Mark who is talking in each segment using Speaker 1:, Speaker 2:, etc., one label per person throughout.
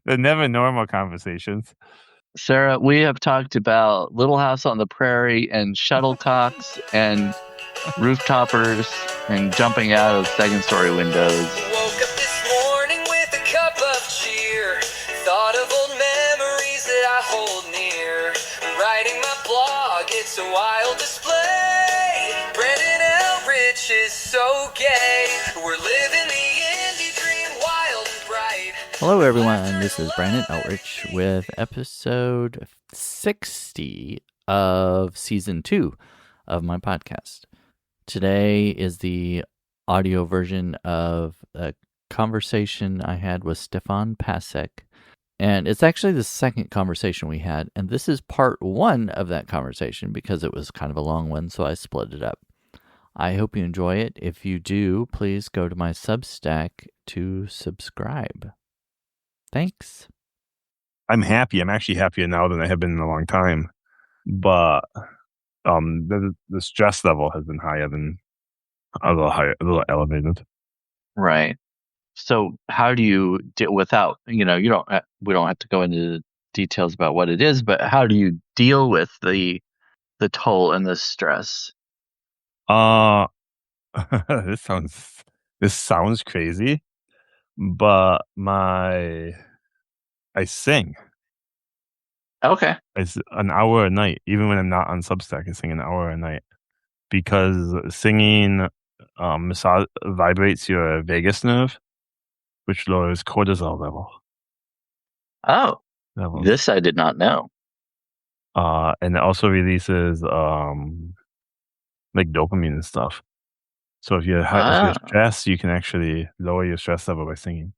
Speaker 1: They're never normal conversations.
Speaker 2: Sarah, we have talked about Little House on the Prairie and shuttlecocks and rooftoppers and jumping out of second story windows.
Speaker 3: Woke up this morning with a cup of cheer. Thought of old memories that I hold near. Writing my blog, it's a wild display. Brandon Elrich is so gay. We're living the indie dream, wild and bright.
Speaker 4: Hello, everyone. This is Brandon Elrich with episode 60 of season 2 of my podcast. Today is the audio version of a conversation I had with Stefan Pasek. And it's actually the second conversation we had. And this is part 1 of that conversation because it was kind of a long one, so I split it up. I hope you enjoy it. If you do, please go to my Substack to subscribe. Thanks.
Speaker 1: I'm happy. I'm actually happier now than I have been in a long time. But the stress level has been higher than a little elevated.
Speaker 2: Right. So how do you deal without, we don't have to go into details about what it is, but how do you deal with the toll and the stress?
Speaker 1: This sounds crazy, but I sing.
Speaker 2: Okay.
Speaker 1: It's an hour a night, even when I'm not on Substack. I sing an hour a night because singing vibrates your vagus nerve, which lowers cortisol level.
Speaker 2: Oh,
Speaker 1: levels.
Speaker 2: This I did not know.
Speaker 1: And it also releases like dopamine and stuff. So if you're stressed, you can actually lower your stress level by singing.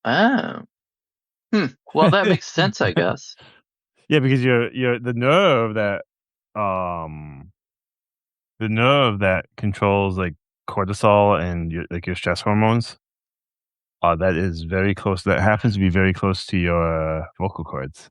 Speaker 2: Oh. Well, that makes sense, I guess.
Speaker 1: Yeah, because you're the nerve that controls like cortisol and your stress hormones. That is very close. That happens to be very close to your vocal cords.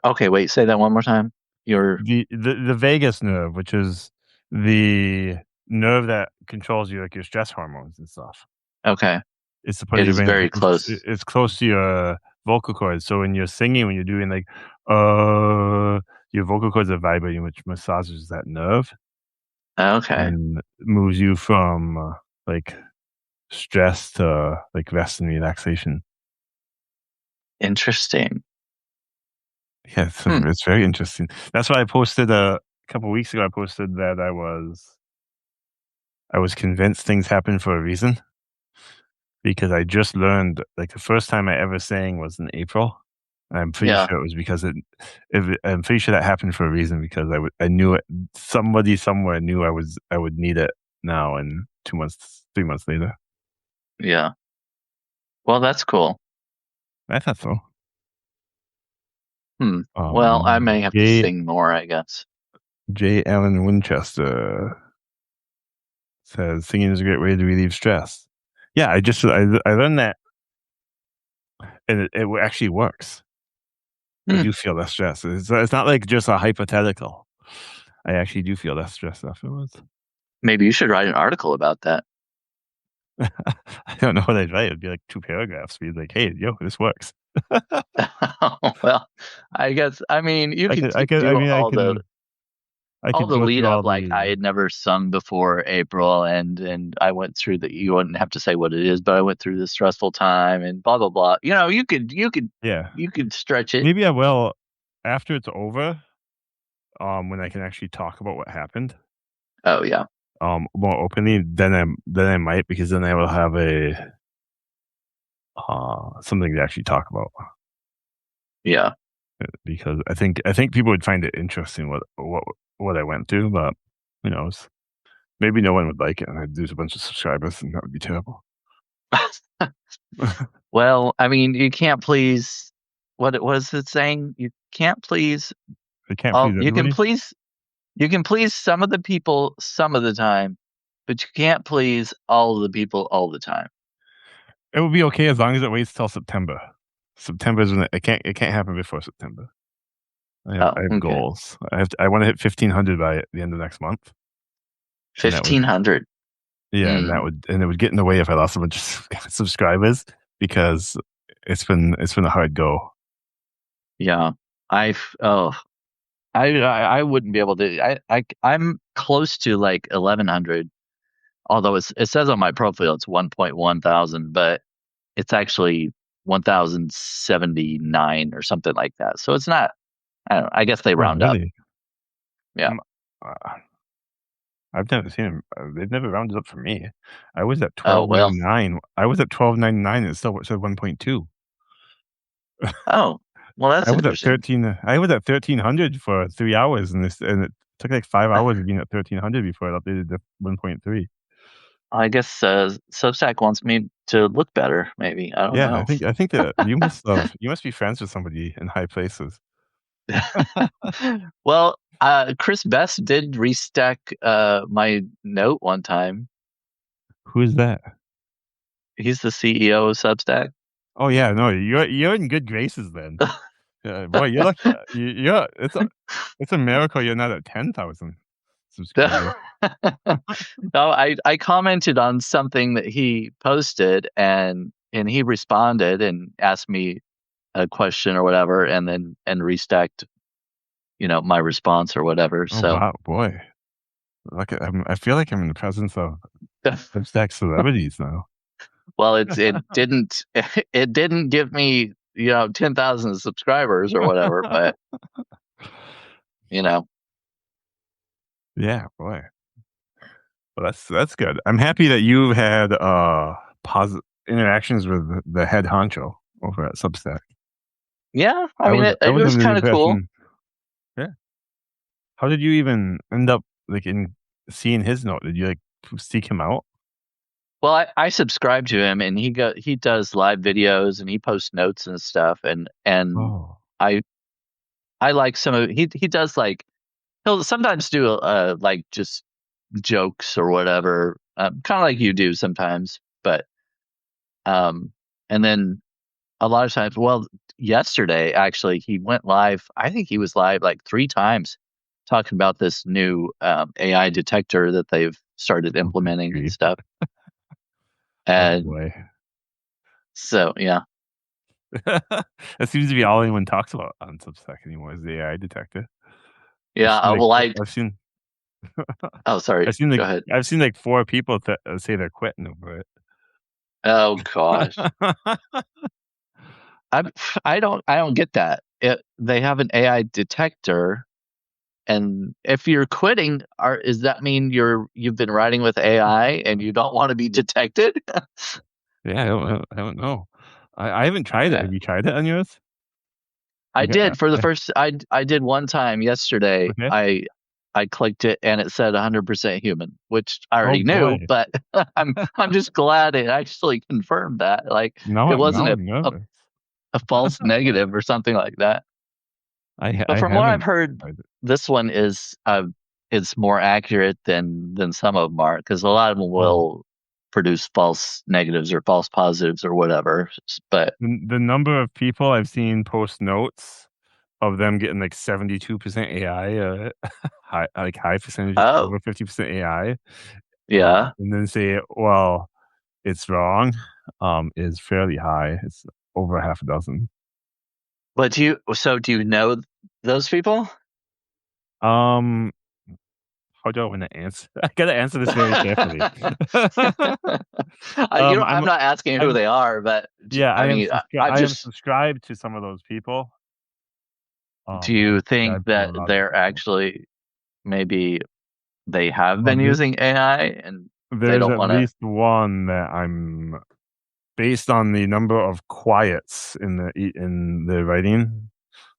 Speaker 2: Okay. Wait, say that one more time.
Speaker 1: The vagus nerve, which is the nerve that controls your stress hormones and stuff.
Speaker 2: Okay.
Speaker 1: It's the part
Speaker 2: it is very close.
Speaker 1: It's close to your vocal cords. So when you're singing, when you're doing like your vocal cords are vibrating, which massages that nerve.
Speaker 2: Okay.
Speaker 1: And moves you from like stress to like rest and relaxation.
Speaker 2: Interesting.
Speaker 1: Yeah, it's very interesting. That's why I posted a couple weeks ago. I posted that I was convinced things happen for a reason, because I just learned, like, the first time I ever sang was in April. I'm pretty sure it was because I'm pretty sure that happened for a reason, because I knew it. Somebody somewhere knew I would need it now, and 3 months later.
Speaker 2: Yeah. Well, that's cool.
Speaker 1: I thought so.
Speaker 2: Well, I may have to sing more, I guess.
Speaker 1: J. Allen Winchester says singing is a great way to relieve stress. Yeah, I learned that, and it actually works. I do feel less stress. It's not like just a hypothetical. I actually do feel less stress afterwards.
Speaker 2: Maybe you should write an article about that.
Speaker 1: I don't know what I'd write. It'd be like 2 paragraphs. Be like, hey, this works.
Speaker 2: Well, I guess, you can do all the lead up. Like, I had never sung before April, and I went through you wouldn't have to say what it is, but I went through the stressful time and blah blah blah. You could stretch it.
Speaker 1: Maybe I will after it's over. When I can actually talk about what happened.
Speaker 2: Oh yeah.
Speaker 1: More openly, then I might, because then I will have something to actually talk about.
Speaker 2: Yeah.
Speaker 1: Because I think people would find it interesting what I went through, but who knows? Maybe no one would like it, and I'd lose a bunch of subscribers, and that would be terrible.
Speaker 2: Well, you can't please. What is it saying? You can't please.
Speaker 1: You can
Speaker 2: please some of the people some of the time, but you can't please all of the people all the time.
Speaker 1: It will be okay as long as it waits till September. September is when it can't happen before September. I have goals. I want to hit 1,500 by the end of next month.
Speaker 2: 1,500.
Speaker 1: Yeah, and it would get in the way if I lost a bunch of subscribers, because it's been a hard go.
Speaker 2: Yeah, I wouldn't be able to. I'm close to like 1100. Although it says on my profile it's 1.1 thousand, but it's actually 1079 or something like that. So it's not. I don't know. I guess they round up. Yeah.
Speaker 1: I've never seen them. They've never rounded up for me. I was at 1299. I was at 1299 and it still said 1.2.
Speaker 2: Oh, well, that's interesting.
Speaker 1: I was at 1300 for 3 hours, and it took like 5 hours of being at 1300 before it updated to 1.3.
Speaker 2: I guess Substack wants me to look better. Maybe I don't know.
Speaker 1: I think that you must be friends with somebody in high places.
Speaker 2: Well, Chris Best did restack my note one time.
Speaker 1: Who is that?
Speaker 2: He's the CEO of Substack.
Speaker 1: Oh yeah, no, you're in good graces then. Boy, you're like it's a miracle you're not at 10,000 subscribers.
Speaker 2: No, I commented on something that he posted, and he responded and asked me a question or whatever, and restacked, my response or whatever.
Speaker 1: Oh,
Speaker 2: so
Speaker 1: wow, boy, I feel like I'm in the presence of Substack celebrities now.
Speaker 2: Well, it didn't give me 10,000 subscribers or whatever, but
Speaker 1: Yeah, boy. Well, that's good. I'm happy that you've had positive interactions with the head honcho over at Substack.
Speaker 2: Yeah, I mean, it was kind of cool.
Speaker 1: Yeah. How did you even end up in seeing his note? Did you seek him out?
Speaker 2: Well, I subscribe to him, and he does live videos, and he posts notes and stuff, and I like some of he does he'll sometimes do just jokes or whatever, kind of like you do sometimes, but and then a lot of times, well, yesterday actually he went live. I think he was live 3 times talking about this new AI detector that they've started implementing and stuff. And
Speaker 1: boy.
Speaker 2: So yeah.
Speaker 1: That seems to be all anyone talks about on Substack anymore is the AI detector.
Speaker 2: Yeah,
Speaker 1: I've seen
Speaker 2: Oh, sorry. Go ahead.
Speaker 1: I've seen 4 people say they're quitting over it.
Speaker 2: Oh gosh. I don't get that. They have an AI detector, and if you're quitting, does that mean you've been writing with AI and you don't want to be detected?
Speaker 1: Yeah, I don't know. I haven't tried it. Have you tried it on yours?
Speaker 2: I did for the first. I did one time yesterday.
Speaker 1: Okay.
Speaker 2: I clicked it and it said 100% human, which I already knew, but I'm just glad it actually confirmed that. It wasn't a false negative or something like that. But from what I've heard, this one is more accurate than some of them are, because a lot of them will produce false negatives or false positives or whatever. But
Speaker 1: the number of people I've seen post notes of them getting 72% AI, high percentage, over 50% AI.
Speaker 2: Yeah.
Speaker 1: And then say, well, it's wrong, is fairly high. It's over half a dozen.
Speaker 2: But do you know those people?
Speaker 1: How do I want to answer? I gotta answer this very carefully.
Speaker 2: I'm not asking who they are, but
Speaker 1: yeah, I am subscribed to some of those people.
Speaker 2: Do you think that they're actually, maybe they have been using AI and they don't want to?
Speaker 1: There's at least one that I'm, based on the number of quiets in the writing,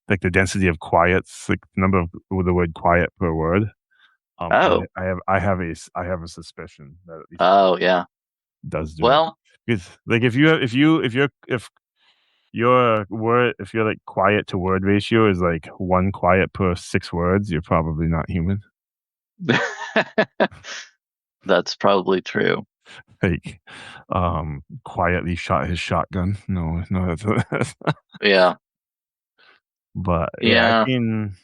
Speaker 1: the density of quiets, the number of the word quiet per word. I have a suspicion that at least does do it. Because if your quiet to word ratio is 1 quiet per 6 words, you're probably not human.
Speaker 2: That's probably true.
Speaker 1: Quietly shot his shotgun. No, that's
Speaker 2: yeah.
Speaker 1: But I've seen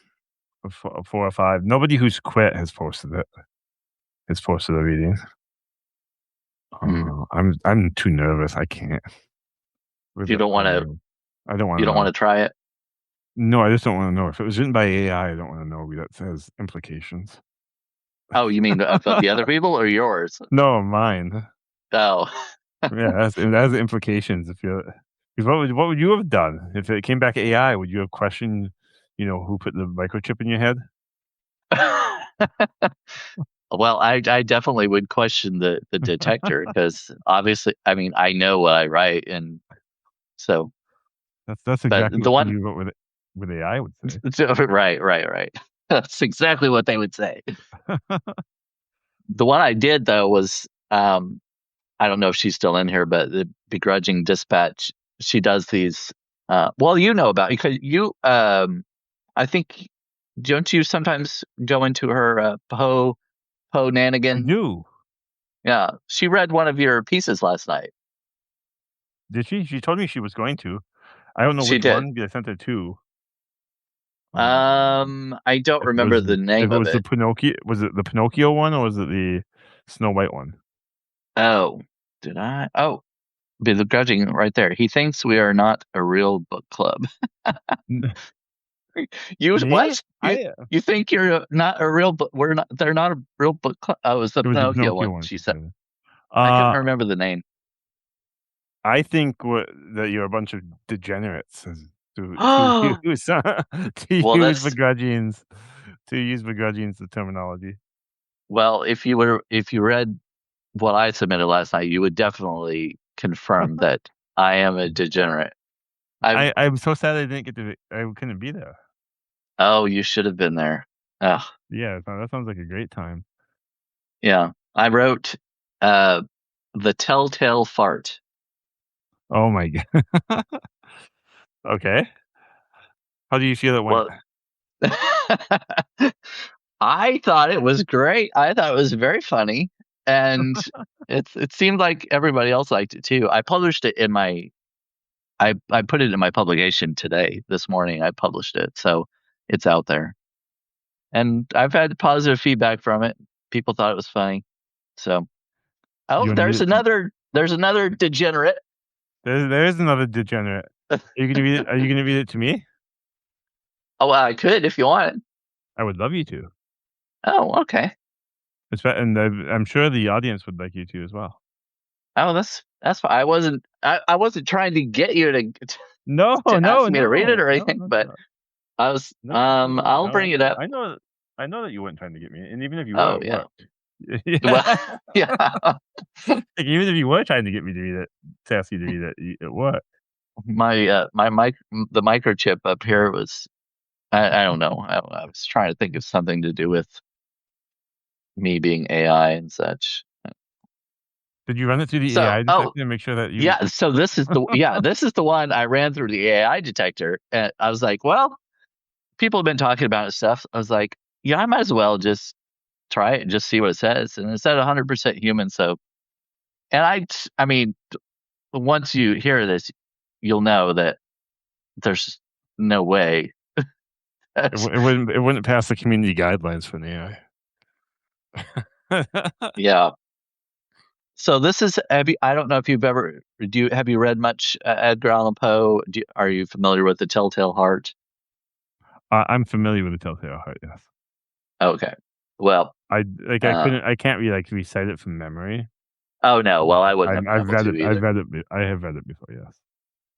Speaker 1: 4 or 5. Nobody who's quit has posted it. Has posted a reading. I'm too nervous. I can't.
Speaker 2: You don't want to.
Speaker 1: I don't want to.
Speaker 2: You don't want to try it.
Speaker 1: No, I just don't want to know. If it was written by AI, I don't want to know that has implications.
Speaker 2: Oh, you mean of the other people or yours?
Speaker 1: No, mine.
Speaker 2: Oh,
Speaker 1: yeah, that has implications. What would you have done if it came back AI? Would you have questioned, who put the microchip in your head?
Speaker 2: Well, I definitely would question the detector because obviously, I mean, I know what I write, and so
Speaker 1: that's exactly what you wrote with AI would say.
Speaker 2: Right. That's exactly what they would say. The one I did though was I don't know if she's still in here, but the begrudging dispatch. She does these. Well, you know about because you. I think don't you sometimes go into her Poe Nanigan?
Speaker 1: I do.
Speaker 2: Yeah, she read one of your pieces last night.
Speaker 1: Did she? She told me she was going to. I don't know which one. I sent her two.
Speaker 2: I don't remember the name of it.
Speaker 1: Was it the Pinocchio one or was it the Snow White one?
Speaker 2: Oh, did I? Oh, begrudging right there. He thinks we are not a real book club. What? You think you're not a real book? We're not. They're not a real book club. Oh, it was the Pinocchio one. She said. I couldn't remember the name.
Speaker 1: I think that you're a bunch of degenerates to use begrudgings the terminology.
Speaker 2: Well, if you read what I submitted last night, you would definitely confirm that I am a degenerate.
Speaker 1: I'm so sad I couldn't be there.
Speaker 2: Oh, you should have been there. Oh.
Speaker 1: Yeah, that sounds like a great time.
Speaker 2: Yeah, I wrote The Telltale Fart.
Speaker 1: Oh my god. Okay. How do you feel it went?
Speaker 2: Well, I thought it was great. I thought it was very funny, and it seemed like everybody else liked it too. I published it in my I put it in my publication today. This morning I published it, so it's out there. And I've had positive feedback from it. People thought it was funny. So, there's another degenerate.
Speaker 1: There is another degenerate. Are you gonna read it? Are you gonna read it to me?
Speaker 2: Oh, well, I could if you want.
Speaker 1: I would love you to.
Speaker 2: Oh, okay.
Speaker 1: And I'm sure the audience would like you to as well.
Speaker 2: Oh, that's fine. I wasn't trying to get you to ask me to read it or anything, but I was. I'll bring it up.
Speaker 1: I know that you weren't trying to get me, and even if you were, it worked.
Speaker 2: Well, yeah.
Speaker 1: Even if you were trying to get me to read it, to ask you to read it, it worked.
Speaker 2: The microchip up here was. I don't know. I was trying to think of something to do with me being AI and such.
Speaker 1: Did you run it through the AI detector to make sure that you?
Speaker 2: Yeah. So this is the one I ran through the AI detector, and I was like, well, people have been talking about stuff. I was like, yeah, I might as well just try it and just see what it says. And it said 100% human. So, and I mean, once you hear this, you'll know that there's no way.
Speaker 1: It wouldn't pass the community guidelines for the
Speaker 2: AI. Yeah. So this is I don't know if you've ever have you read much Edgar Allan Poe? Are you familiar with The Telltale Heart?
Speaker 1: I'm familiar with The Telltale Heart. Yes.
Speaker 2: Okay. Well,
Speaker 1: I can't really recite it from memory.
Speaker 2: Oh no. Well, I wouldn't.
Speaker 1: I've read it. I have read it before. Yes.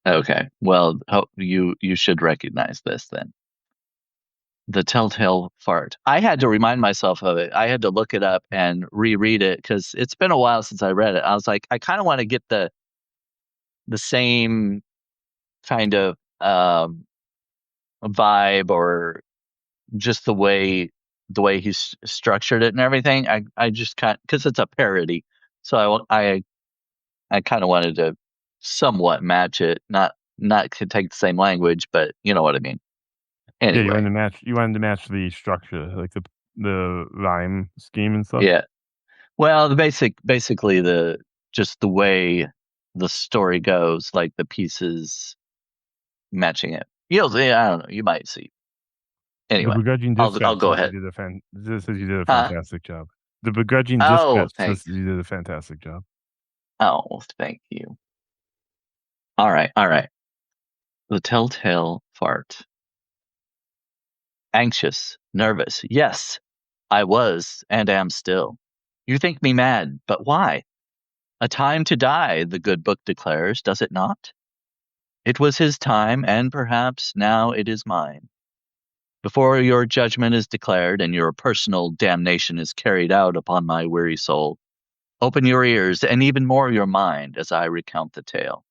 Speaker 2: Okay. Well, you should recognize this then. The Telltale Fart. I had to remind myself of it. I had to look it up and reread it because it's been a while since I read it. I was like, I kind of want to get the same kind of vibe or just the way he's structured it and everything. I just because it's a parody, so I kind of wanted to somewhat match it, not to take the same language, but you know what I mean. Anyway.
Speaker 1: Yeah, you wanted to match the structure, like the rhyme scheme and stuff.
Speaker 2: Yeah. Well, basically just the way the story goes, like the pieces matching it. I don't know. You might see. Anyway, I'll go ahead.
Speaker 1: This says you did a fantastic job. The begrudging dispatch says you did a fantastic job.
Speaker 2: Oh, thank you. All right. The telltale fart. Anxious, nervous. Yes, I was and am still. You think me mad, but why? A time to die, the good book declares, does it not? It was his time, and perhaps now it is mine. Before your judgment is declared and your personal damnation is carried out upon my weary soul, open your ears and even more your mind as I recount the tale.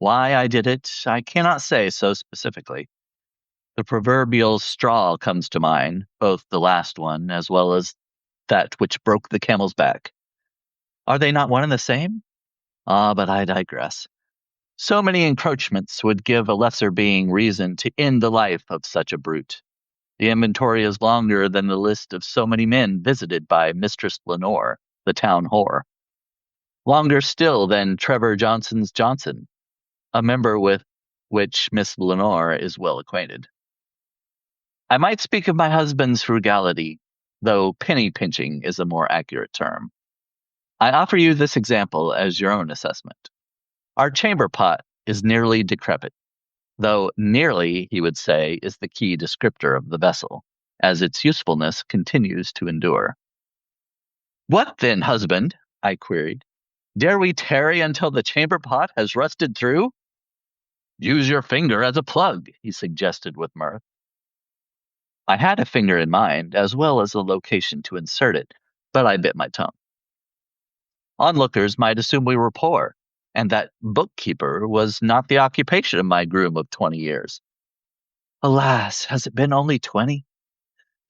Speaker 2: Why I did it, I cannot say so specifically. The proverbial straw comes to mind, both the last one as well as that which broke the camel's back. Are they not one and the same? But I digress. So many encroachments would give a lesser being reason to end the life of such a brute. The inventory is longer than the list of so many men visited by Mistress Lenore, the town whore. Longer still than Trevor Johnson's Johnson, a member with which Miss Lenore is well acquainted. I might speak of my husband's frugality, though penny pinching is a more accurate term. I offer you this example as your own assessment. Our chamber pot is nearly decrepit, though nearly, he would say, is the key descriptor of the vessel, as its usefulness continues to endure. What then, husband? I queried. Dare we tarry until the chamber pot has rusted through? Use your finger as a plug, he suggested with mirth. I had a finger in mind, as well as a location to insert it, but I bit my tongue. Onlookers might assume we were poor, and that bookkeeper was not the occupation of my groom of 20 years. Alas, has it been only 20?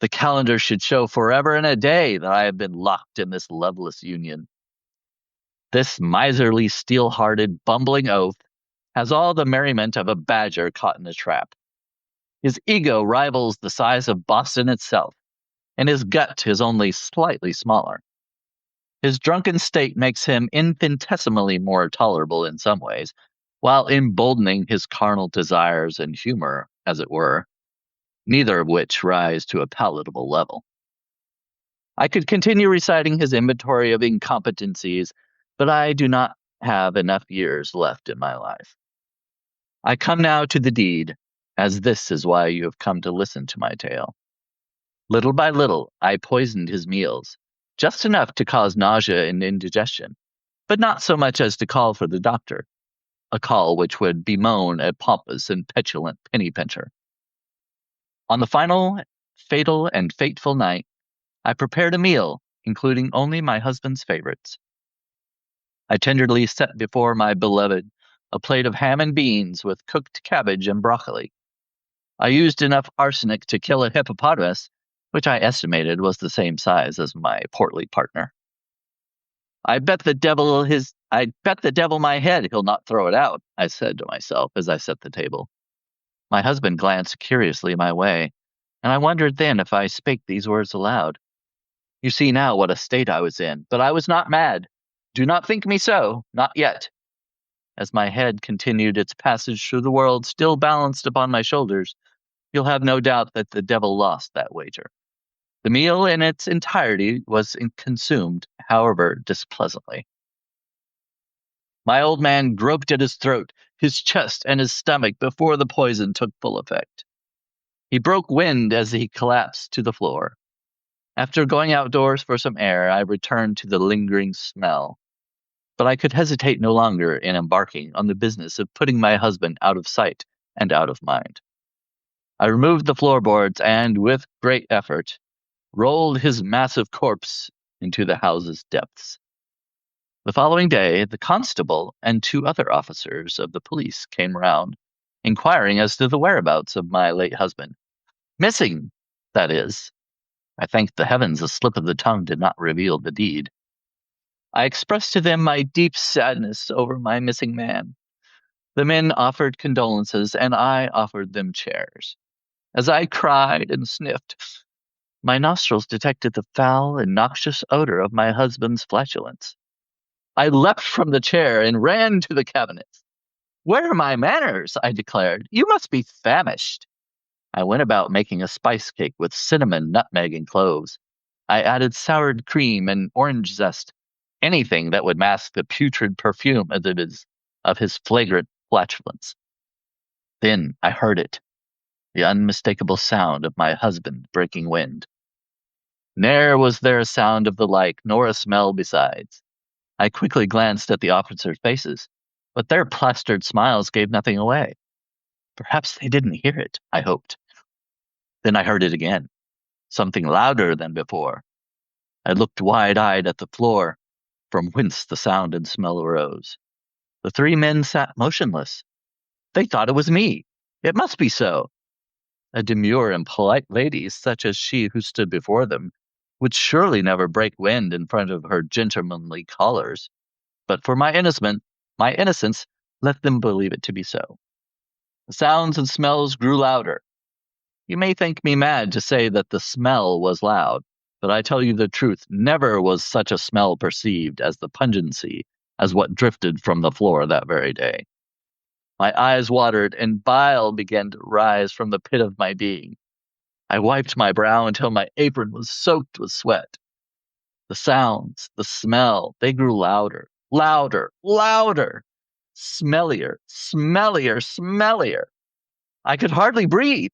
Speaker 2: The calendar should show forever and a day that I have been locked in this loveless union. This miserly, steel-hearted, bumbling oaf has all the merriment of a badger caught in a trap. His ego rivals the size of Boston itself, and his gut is only slightly smaller. His drunken state makes him infinitesimally more tolerable in some ways, while emboldening his carnal desires and humor, as it were, neither of which rise to a palatable level. I could continue reciting his inventory of incompetencies, but I do not have enough years left in my life. I come now to the deed, as this is why you have come to listen to my tale. Little by little, I poisoned his meals, just enough to cause nausea and indigestion, but not so much as to call for the doctor, a call which would bemoan a pompous and petulant penny pincher. On the final, fatal, and fateful night, I prepared a meal, including only my husband's favorites. I tenderly set before my beloved a plate of ham and beans with cooked cabbage and broccoli. I used enough arsenic to kill a hippopotamus, which I estimated was the same size as my portly partner. I bet the devil my head he'll not throw it out, I said to myself as I set the table. My husband glanced curiously my way, and I wondered then if I spake these words aloud. You see now what a state I was in, but I was not mad. Do not think me so, not yet. As my head continued its passage through the world still balanced upon my shoulders, you'll have no doubt that the devil lost that wager. The meal in its entirety was consumed, however, displeasantly. My old man groped at his throat, his chest, and his stomach before the poison took full effect. He broke wind as he collapsed to the floor. After going outdoors for some air, I returned to the lingering smell. But I could hesitate no longer in embarking on the business of putting my husband out of sight and out of mind. I removed the floorboards and, with great effort, rolled his massive corpse into the house's depths. The following day, the constable and 2 other officers of the police came round, inquiring as to the whereabouts of my late husband. Missing, that is. I thanked the heavens a slip of the tongue did not reveal the deed. I expressed to them my deep sadness over my missing man. The men offered condolences, and I offered them chairs. As I cried and sniffed, my nostrils detected the foul and noxious odor of my husband's flatulence. I leapt from the chair and ran to the cabinets. Where are my manners? I declared. You must be famished. I went about making a spice cake with cinnamon, nutmeg, and cloves. I added soured cream and orange zest, anything that would mask the putrid perfume of of his flagrant flatulence. Then I heard it, the unmistakable sound of my husband breaking wind. Ne'er was there a sound of the like, nor a smell besides. I quickly glanced at the officers' faces, but their plastered smiles gave nothing away. Perhaps they didn't hear it, I hoped. Then I heard it again, something louder than before. I looked wide-eyed at the floor, from whence the sound and smell arose. The three men sat motionless. They thought it was me. It must be so. A demure and polite lady, such as she who stood before them, would surely never break wind in front of her gentlemanly callers. But for my innocence, let them believe it to be so. The sounds and smells grew louder. You may think me mad to say that the smell was loud, but I tell you the truth, never was such a smell perceived as the pungency as what drifted from the floor that very day. My eyes watered, and bile began to rise from the pit of my being. I wiped my brow until my apron was soaked with sweat. The sounds, the smell, they grew louder, louder, louder, smellier, smellier, smellier. I could hardly breathe.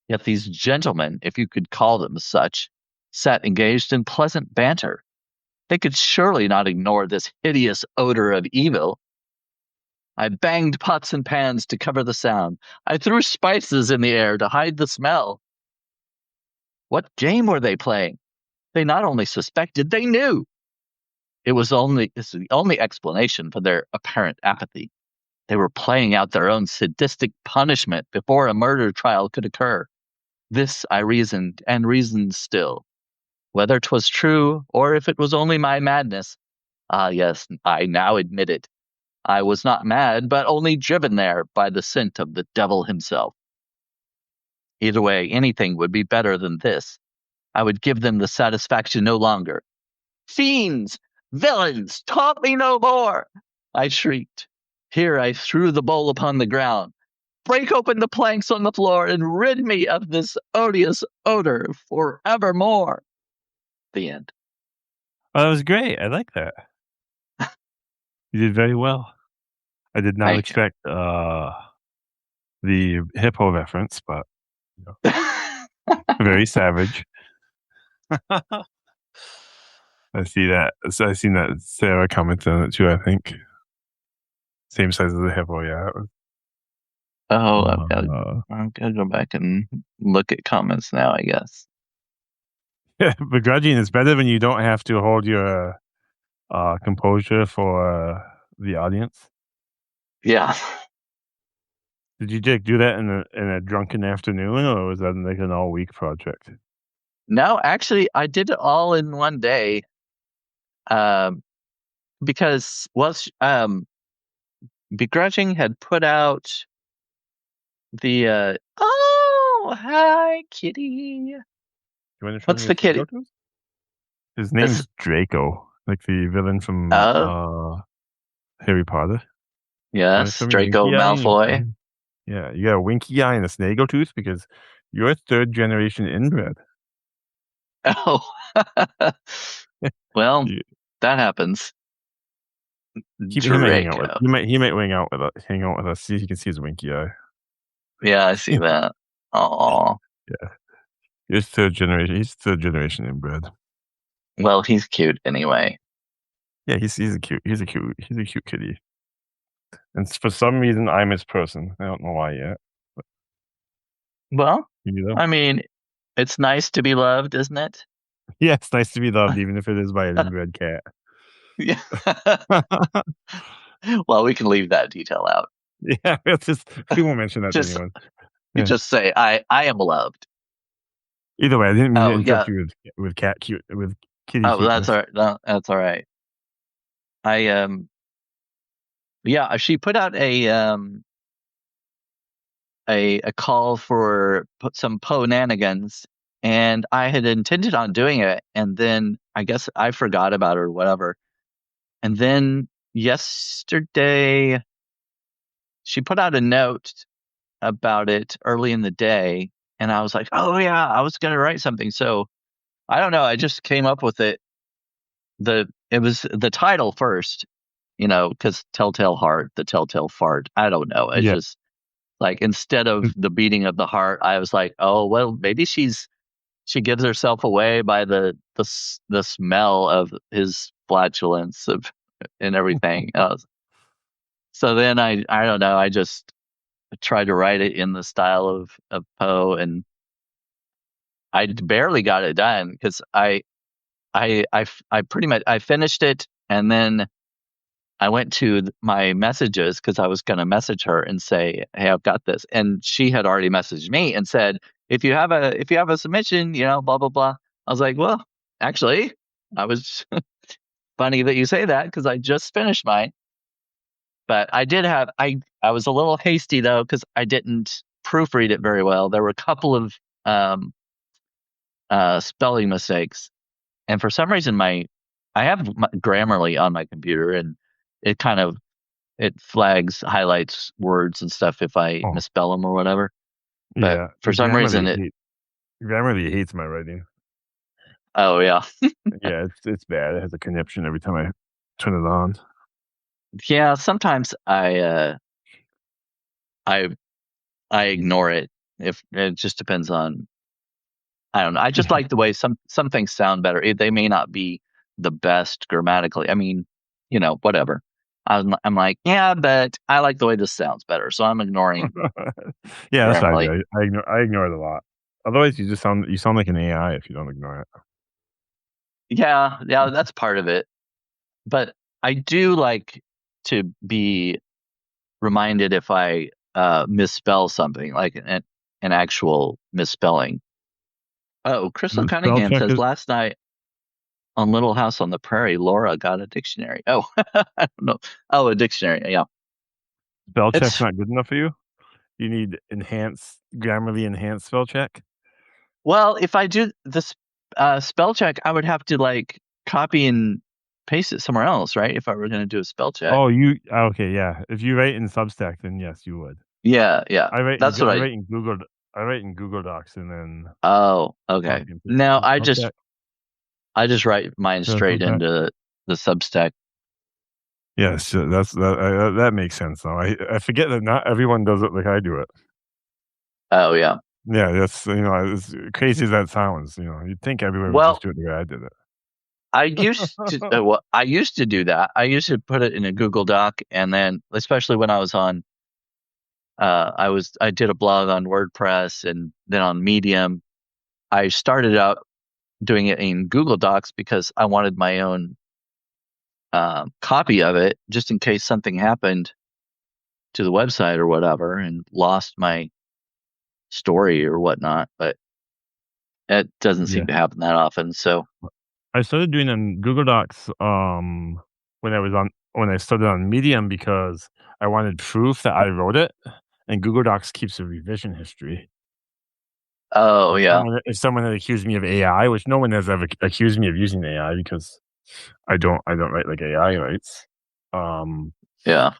Speaker 2: Yet these gentlemen, if you could call them such, sat engaged in pleasant banter. They could surely not ignore this hideous odor of evil. I banged pots and pans to cover the sound. I threw spices in the air to hide the smell. What game were they playing? They not only suspected, they knew. It's the only explanation for their apparent apathy. They were playing out their own sadistic punishment before a murder trial could occur. This I reasoned, and reasoned still. Whether 'twas true, or if it was only my madness, yes, I now admit it. I was not mad, but only driven there by the scent of the devil himself. Either way, anything would be better than this. I would give them the satisfaction no longer. Fiends! Villains! Taunt me no more! I shrieked. Here I threw the bowl upon the ground. Break open the planks on the floor and rid me of this odious odor forevermore. The end.
Speaker 1: Oh, that was great. I like that. You did very well. I did not expect the hippo reference, but you know, very savage. I see that. So I've seen that Sarah commented on it too, I think. Same size as the hippo, yeah.
Speaker 2: I've got to go back and look at comments now, I guess.
Speaker 1: Yeah, begrudging is better when you don't have to hold your composure for the audience.
Speaker 2: Yeah.
Speaker 1: Did you do that in a drunken afternoon, or was that like an all week project?
Speaker 2: No, actually, I did it all in one day. Because Begrudging had put out the oh, hi kitty. What's the kitty?
Speaker 1: His name's Draco, like the villain from Harry Potter.
Speaker 2: Yes, Draco Malfoy.
Speaker 1: Yeah, you got a winky eye and a snaggletooth because you're third generation inbred.
Speaker 2: Oh, well, that happens.
Speaker 1: He might hang out with us. See, he can see his winky eye.
Speaker 2: Yeah, I see that. Oh,
Speaker 1: yeah. He's third generation inbred.
Speaker 2: Well, he's cute anyway.
Speaker 1: Yeah, he's a cute kitty. And for some reason, I'm his person. I don't know why yet. But,
Speaker 2: well, I mean, it's nice to be loved, isn't it?
Speaker 1: Yeah, it's nice to be loved, even if it is by an inbred cat.
Speaker 2: Yeah. Well, we can leave that detail out.
Speaker 1: Yeah, we won't mention that to anyone.
Speaker 2: You just say, I am loved.
Speaker 1: Either way, I didn't mean to interrupt you with kitty.
Speaker 2: Oh, that's all right. No, that's all right. Yeah, she put out a call for some Ponanigans, and I had intended on doing it, and then I guess I forgot about it or whatever. And then yesterday, she put out a note about it early in the day, and I was like, oh yeah, I was going to write something. So I don't know. I just came up with it. It was the title first, because telltale heart, the telltale fart. I don't know. It's just like, instead of the beating of the heart, I was like, oh, well, maybe she gives herself away by the smell of his flatulence and everything. So then I don't know. I just tried to write it in the style of Poe, and I barely got it done because I pretty much I finished it, and then I went to my messages because I was going to message her and say, "Hey, I've got this," and she had already messaged me and said, "If you have a submission, blah blah blah." I was like, "Well, actually, I was funny that you say that because I just finished mine." But I did have I was a little hasty though because I didn't proofread it very well. There were a couple of spelling mistakes, and for some reason I have Grammarly on my computer, and it kind of highlights words and stuff if I misspell them or whatever. But for some reason
Speaker 1: Grammarly hates my writing.
Speaker 2: Oh yeah.
Speaker 1: Yeah, it's bad. It has a conniption every time I turn it on.
Speaker 2: Yeah, sometimes I ignore it. If it just depends on, I don't know. I just like the way some things sound better. They may not be the best grammatically. I mean, whatever. I'm like, yeah, but I like the way this sounds better, so I'm ignoring.
Speaker 1: Yeah, that's what I do. I ignore it a lot. Otherwise, you sound like an AI if you don't ignore it.
Speaker 2: Yeah, that's part of it. But I do like to be reminded if I misspell something, like an actual misspelling. Oh, Crystal Cunningham says last night on Little House on the Prairie, Laura got a dictionary. Oh, I don't know. Oh, a dictionary. Yeah.
Speaker 1: Spell check's not good enough for you? You need Grammarly enhanced spell check?
Speaker 2: Well, if I do this spell check, I would have to copy and paste it somewhere else, right? If I were going to do a spell check.
Speaker 1: Oh, okay, yeah. If you write in Substack, then yes, you would.
Speaker 2: Yeah.
Speaker 1: I write in Google. I write in Google Docs and then.
Speaker 2: Oh, okay. No, I just write mine straight into the Substack.
Speaker 1: Yes, that makes sense though. I forget that not everyone does it like I do it.
Speaker 2: Oh yeah.
Speaker 1: Yeah, that's as crazy as that sounds. You'd think everyone would just do it the way I did it.
Speaker 2: I used to do that. I used to put it in a Google Doc, and then especially when I was on, I did a blog on WordPress, and then on Medium, I started out doing it in Google Docs because I wanted my own copy of it, just in case something happened to the website or whatever and lost my story or whatnot. But it doesn't seem to happen that often. So
Speaker 1: I started doing it in Google Docs when I started on Medium because I wanted proof that I wrote it, and Google Docs keeps a revision history.
Speaker 2: Oh yeah.
Speaker 1: If someone had accused me of AI, which no one has ever accused me of using AI because I don't write like AI writes.
Speaker 2: Yeah.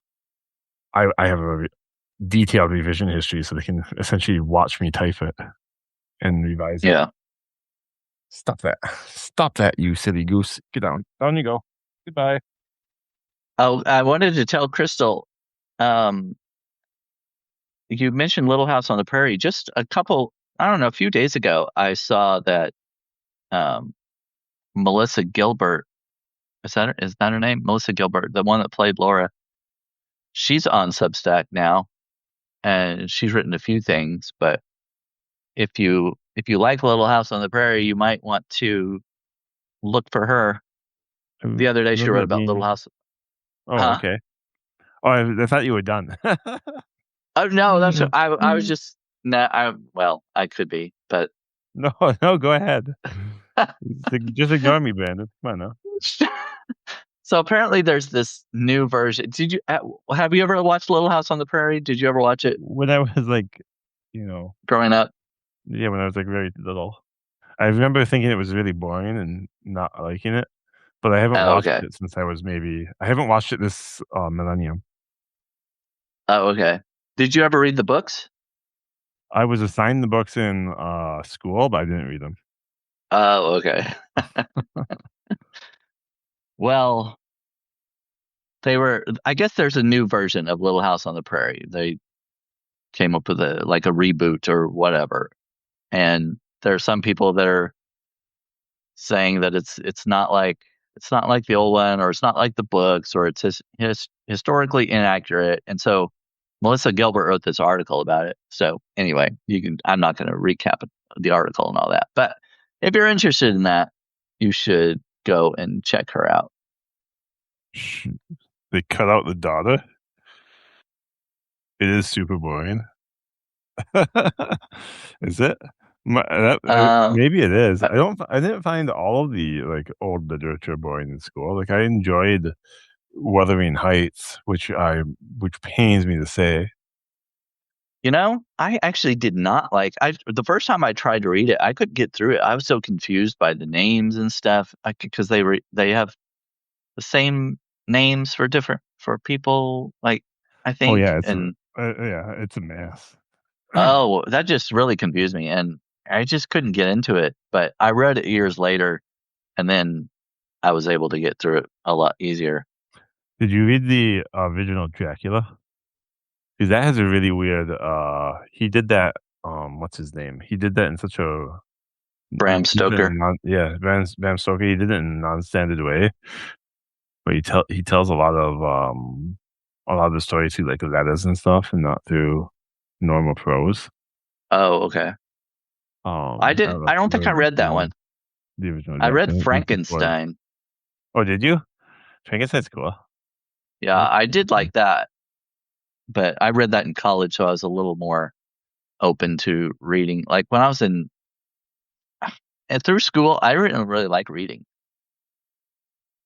Speaker 1: I have a detailed revision history, so they can essentially watch me type it and revise it.
Speaker 2: Yeah.
Speaker 1: Stop that, you silly goose. Get down. Down you go. Goodbye.
Speaker 2: Oh, I wanted to tell Crystal, you mentioned Little House on the Prairie. Just a few days ago, I saw that Melissa Gilbert, is that her name? Melissa Gilbert, the one that played Laura. She's on Substack now, and she's written a few things. But if you like Little House on the Prairie, you might want to look for her. The other day, she wrote about Little House.
Speaker 1: Oh, okay. Oh, I thought you were done.
Speaker 2: Oh no, that's I was just I could be, but
Speaker 1: no, go ahead. Just ignore me, Brandon. Come on now.
Speaker 2: So apparently, there's this new version. Have you ever watched Little House on the Prairie? Did you ever watch it
Speaker 1: when I was
Speaker 2: growing up?
Speaker 1: Yeah, when I was very little. I remember thinking it was really boring and not liking it, but I haven't watched it since I haven't watched it this millennium.
Speaker 2: Oh, okay. Did you ever read the books?
Speaker 1: I was assigned the books in school, but I didn't read them.
Speaker 2: Oh, okay. Well, I guess there's a new version of Little House on the Prairie. They came up with a reboot or whatever. And there are some people that are saying that it's not like the old one, or it's not like the books, or it's historically inaccurate. And so Melissa Gilbert wrote this article about it. So anyway, I'm not going to recap the article and all that. But if you're interested in that, you should go and check her out.
Speaker 1: They cut out the daughter. It is super boring. Is it? Maybe it is. I didn't find all of the old literature boring in school. Like I enjoyed Wuthering Heights, which pains me to say.
Speaker 2: I actually did not like. The first time I tried to read it, I couldn't get through it. I was so confused by the names and stuff, because they have the same names for people. Like I think.
Speaker 1: Oh yeah, it's a mess.
Speaker 2: Oh, that just really confused me, and I just couldn't get into it. But I read it years later, and then I was able to get through it a lot easier.
Speaker 1: Did you read the original Dracula? Because that has a really weird. He did that. What's his name? He did that in such a
Speaker 2: Bram Stoker.
Speaker 1: Bram Stoker. He did it in a non-standard way, but he tells a lot of the stories through letters and stuff, and not through normal prose.
Speaker 2: Oh, okay. I don't think I read that one.
Speaker 1: The original.
Speaker 2: I read Frankenstein.
Speaker 1: Oh, did you? Frankenstein's cool.
Speaker 2: Yeah, I did like that, but I read that in college, so I was a little more open to reading. Like when I was through school, I didn't really like reading,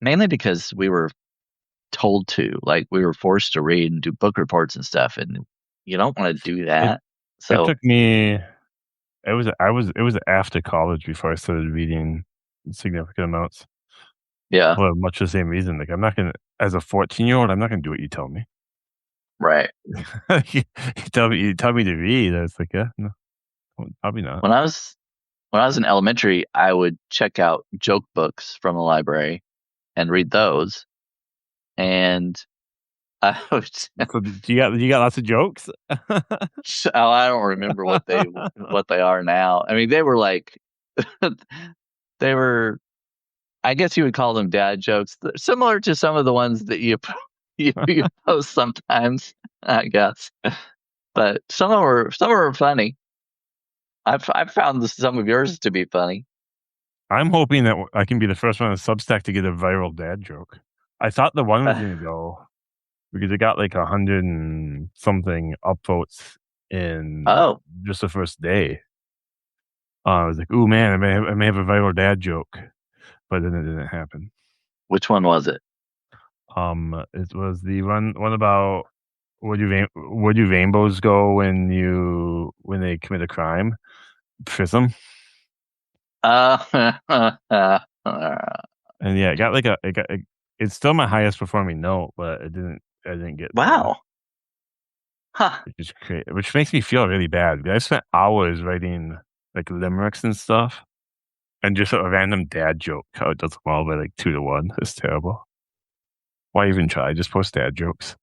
Speaker 2: mainly because we were told to. Like we were forced to read and do book reports and stuff, and you don't want to do that. So
Speaker 1: it took me. It was after college before I started reading significant amounts.
Speaker 2: Yeah.
Speaker 1: For much the same reason. Like I'm not gonna, as a 14-year-old, I'm not gonna do what you tell me.
Speaker 2: Right.
Speaker 1: you tell me to read. It's like, yeah, no, probably not.
Speaker 2: When I was in elementary, I would check out joke books from the library and read those. And
Speaker 1: so you got lots of jokes?
Speaker 2: I don't remember what they are now. I mean, they were I guess you would call them dad jokes, similar to some of the ones that you post sometimes, I guess. But some of them were funny. I've found some of yours to be funny.
Speaker 1: I'm hoping that I can be the first one on Substack to get a viral dad joke. I thought the one was going to go, because it got 100 and something upvotes in just the first day. I was like, "Ooh man, I may have a viral dad joke," but then it didn't happen.
Speaker 2: Which one was it?
Speaker 1: It was the one about where do rainbows go when they commit a crime? Prism. And yeah, it got it's still my highest performing note, but I didn't get.
Speaker 2: Wow. Huh.
Speaker 1: Which makes me feel really bad. I spent hours writing limericks and stuff, and just a random dad joke, how it does them all by 2-1. It's terrible. Why even try? Just post dad jokes.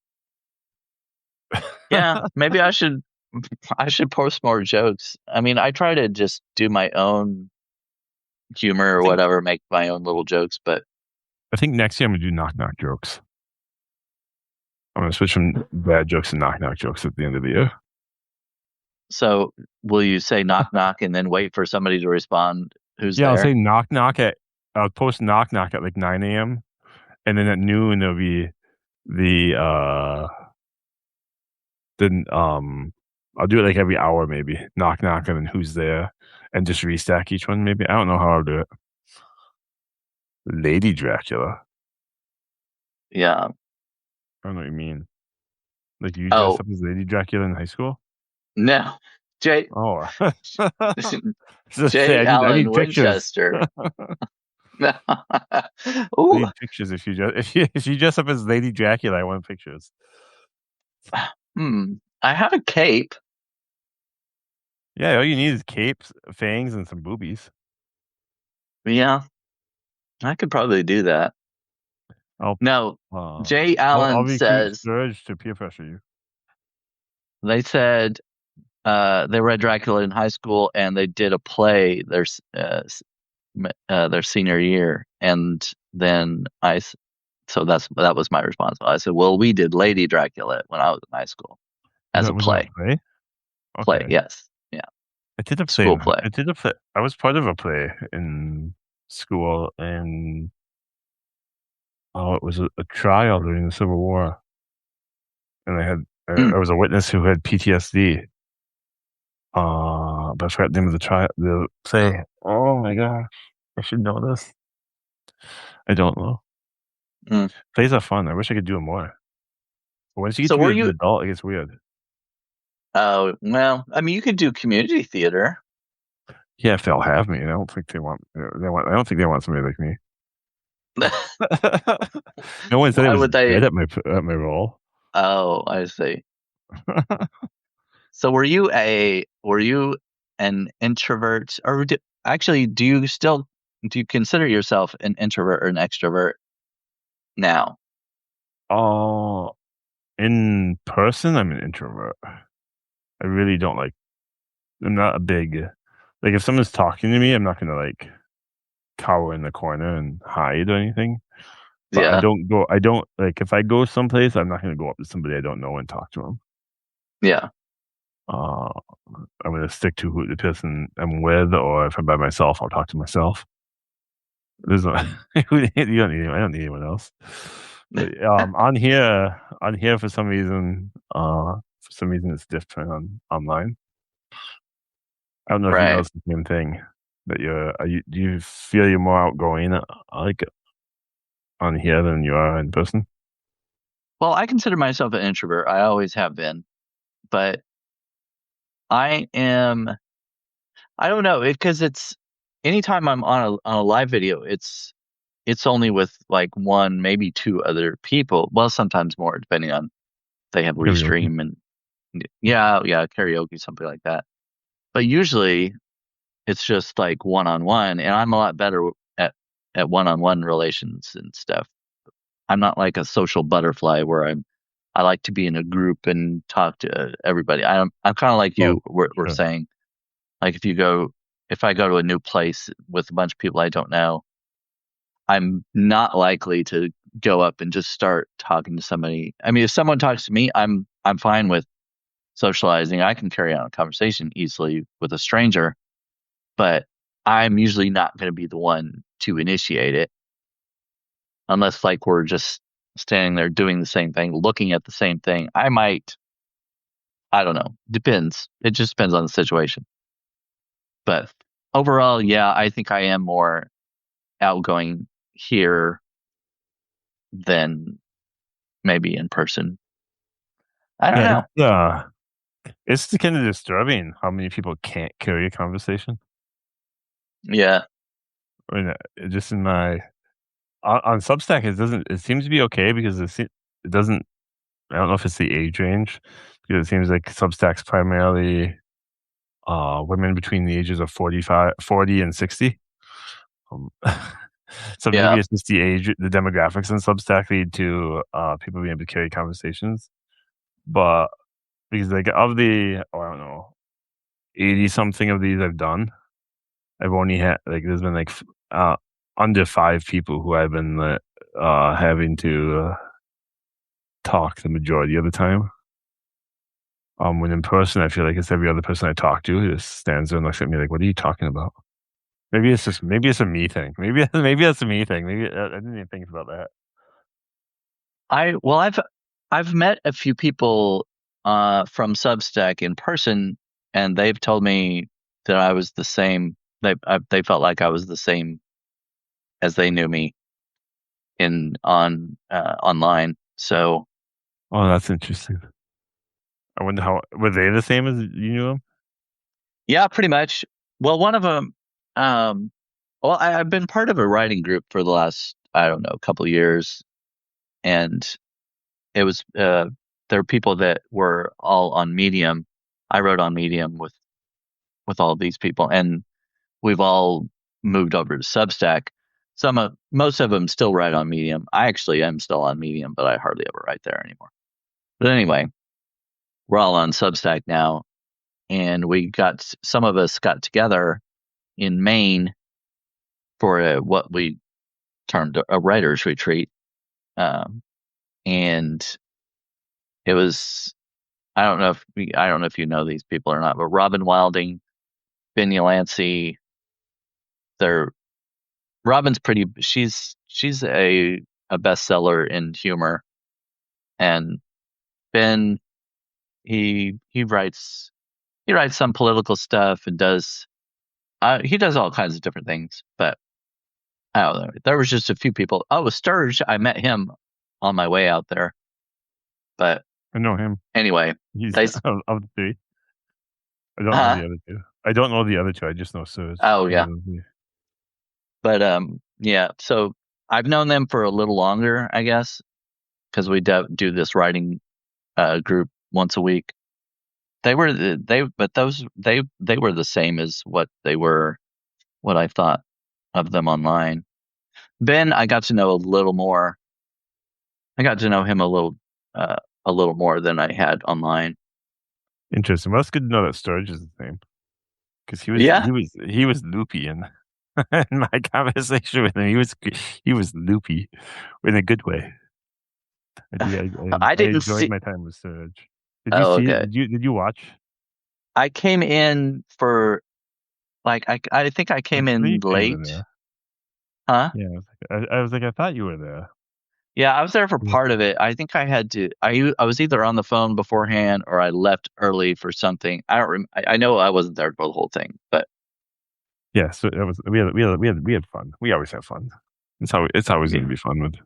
Speaker 2: Yeah, maybe I should post more jokes. I mean, I try to just do my own humor or whatever, make my own little jokes, but
Speaker 1: I think next year I'm gonna do knock jokes. I'm gonna switch from bad jokes to knock jokes at the end of the year.
Speaker 2: So will you say knock and then wait for somebody to respond who's there?
Speaker 1: I'll say I'll post knock at 9 a.m. and then at noon there'll be I'll do it every hour, maybe knock and then who's there, and just restack each one. Maybe I don't know how I'll do it. Lady Dracula.
Speaker 2: Yeah.
Speaker 1: I don't know what you mean. You dressed up as Lady Dracula in high school?
Speaker 2: No. Jay.
Speaker 1: Oh.
Speaker 2: J. Allen Winchester.
Speaker 1: Ooh. I need pictures if you dress up as Lady Dracula. I want pictures.
Speaker 2: I have a cape.
Speaker 1: Yeah, all you need is capes, fangs, and some boobies.
Speaker 2: Yeah. I could probably do that. Jay Allen says
Speaker 1: urge to peer pressure you.
Speaker 2: They said they read Dracula in high school and they did a play their senior year, and then that was my response. I said, "Well, we did Lady Dracula when I was in high school as a play."
Speaker 1: Okay.
Speaker 2: Play, yes, yeah.
Speaker 1: I did a play.
Speaker 2: School play.
Speaker 1: I did a play. I was part of a play in school, and it was a trial during the Civil War, and I was a witness who had PTSD. But I forgot the name of the play. Oh my gosh, I should know this. I don't know. Plays are fun. I wish I could do them more. But once you get to be an adult, it gets weird.
Speaker 2: Oh, well, I mean, you could do community theater.
Speaker 1: Yeah, if they'll have me. I don't think they want. I don't think they want somebody like me. No one said I was good at my role.
Speaker 2: Oh, I see. So were you an introvert, or do you consider yourself an introvert or an extrovert now?
Speaker 1: Oh, in person, I'm an introvert. I really don't I'm not a big, if someone's talking to me, I'm not going to cower in the corner and hide or anything. But yeah. If I go someplace, I'm not going to go up to somebody I don't know and talk to them.
Speaker 2: Yeah.
Speaker 1: I'm going to stick to who the person I'm with, or if I'm by myself, I'll talk to myself. There's no, I don't need anyone else. But, on here for some reason it's different online. I don't know if you notice the same thing, that do you feel you're more outgoing on here than you are in person?
Speaker 2: Well, I consider myself an introvert. I always have been, but I don't know, because it's anytime I'm on a live video, it's only with one, maybe two other people. Well, sometimes more, depending on they have restream and karaoke, something like that. But usually it's just one-on-one, and I'm a lot better at one-on-one relations and stuff. I'm not like a social butterfly where I like to be in a group and talk to everybody. I'm kind of like you. We're saying, if I go to a new place with a bunch of people I don't know, I'm not likely to go up and just start talking to somebody. I mean, if someone talks to me, I'm fine with socializing. I can carry on a conversation easily with a stranger, but I'm usually not going to be the one to initiate it, unless we're just standing there doing the same thing, looking at the same thing. I don't know. Depends. It just depends on the situation. But overall, yeah, I think I am more outgoing here than maybe in person. I don't know.
Speaker 1: Yeah. It's kind of disturbing how many people can't carry a conversation.
Speaker 2: Yeah.
Speaker 1: I mean, just in my on Substack, it seems to be okay, because it doesn't. I don't know if it's the age range, because it seems like Substack's primarily women between the ages of 40 and 60. So maybe it's just the demographics in Substack lead to people being able to carry conversations. But because of the, I don't know, 80 something of these I've done, I've only had there's been under 5 people who I've been having to talk the majority of the time. When in person, I feel like it's every other person I talk to who just stands there and looks at me like, "What are you talking about?" Maybe it's a me thing. Maybe that's a me thing. Maybe I didn't even think about that.
Speaker 2: I've met a few people from Substack in person, and they've told me that I was the same. They felt like I was the same as they knew me online. So,
Speaker 1: that's interesting. I wonder how were they the same as you knew them?
Speaker 2: Yeah, pretty much. Well, one of them. I've been part of a writing group for the last, I don't know, couple of years, and it was there were people that were all on Medium. I wrote on Medium with all of these people, and we've all moved over to Substack. most of them still write on Medium. I actually am still on Medium, but I hardly ever write there anymore. But anyway, we're all on Substack now, and some of us got together in Maine for what we termed a writer's retreat. And it was, I don't know if you know these people or not, but Robin Wilding, Ben Yalancy, Robin's she's a bestseller in humor, and Ben, he writes some political stuff and he does all kinds of different things, but I don't know. There was just a few people. Oh, Sturge, I met him on my way out there. But
Speaker 1: I know him.
Speaker 2: Anyway,
Speaker 1: he's of the three. I don't know the other two. I don't know the other two. I just know Sturge.
Speaker 2: Oh yeah. But yeah. So I've known them for a little longer, I guess, because we do this writing group once a week. They were the same as what I thought of them online. Ben, I got to know a little more. I got to know him a little more than I had online.
Speaker 1: Interesting. Well, it's good to know that Sturge is the same, because he was loopy in my conversation with him. He was loopy in a good way. I enjoyed my time with Sturge. Did you see it? Did you watch?
Speaker 2: I came in for I think I came in late. Huh?
Speaker 1: Yeah, I was like, I thought you were there.
Speaker 2: Yeah, I was there for part of it. I think I had to. I was either on the phone beforehand or I left early for something. I don't. I know I wasn't there for the whole thing, but
Speaker 1: yeah. So it was. We had fun. We always have fun. It's always going to be fun with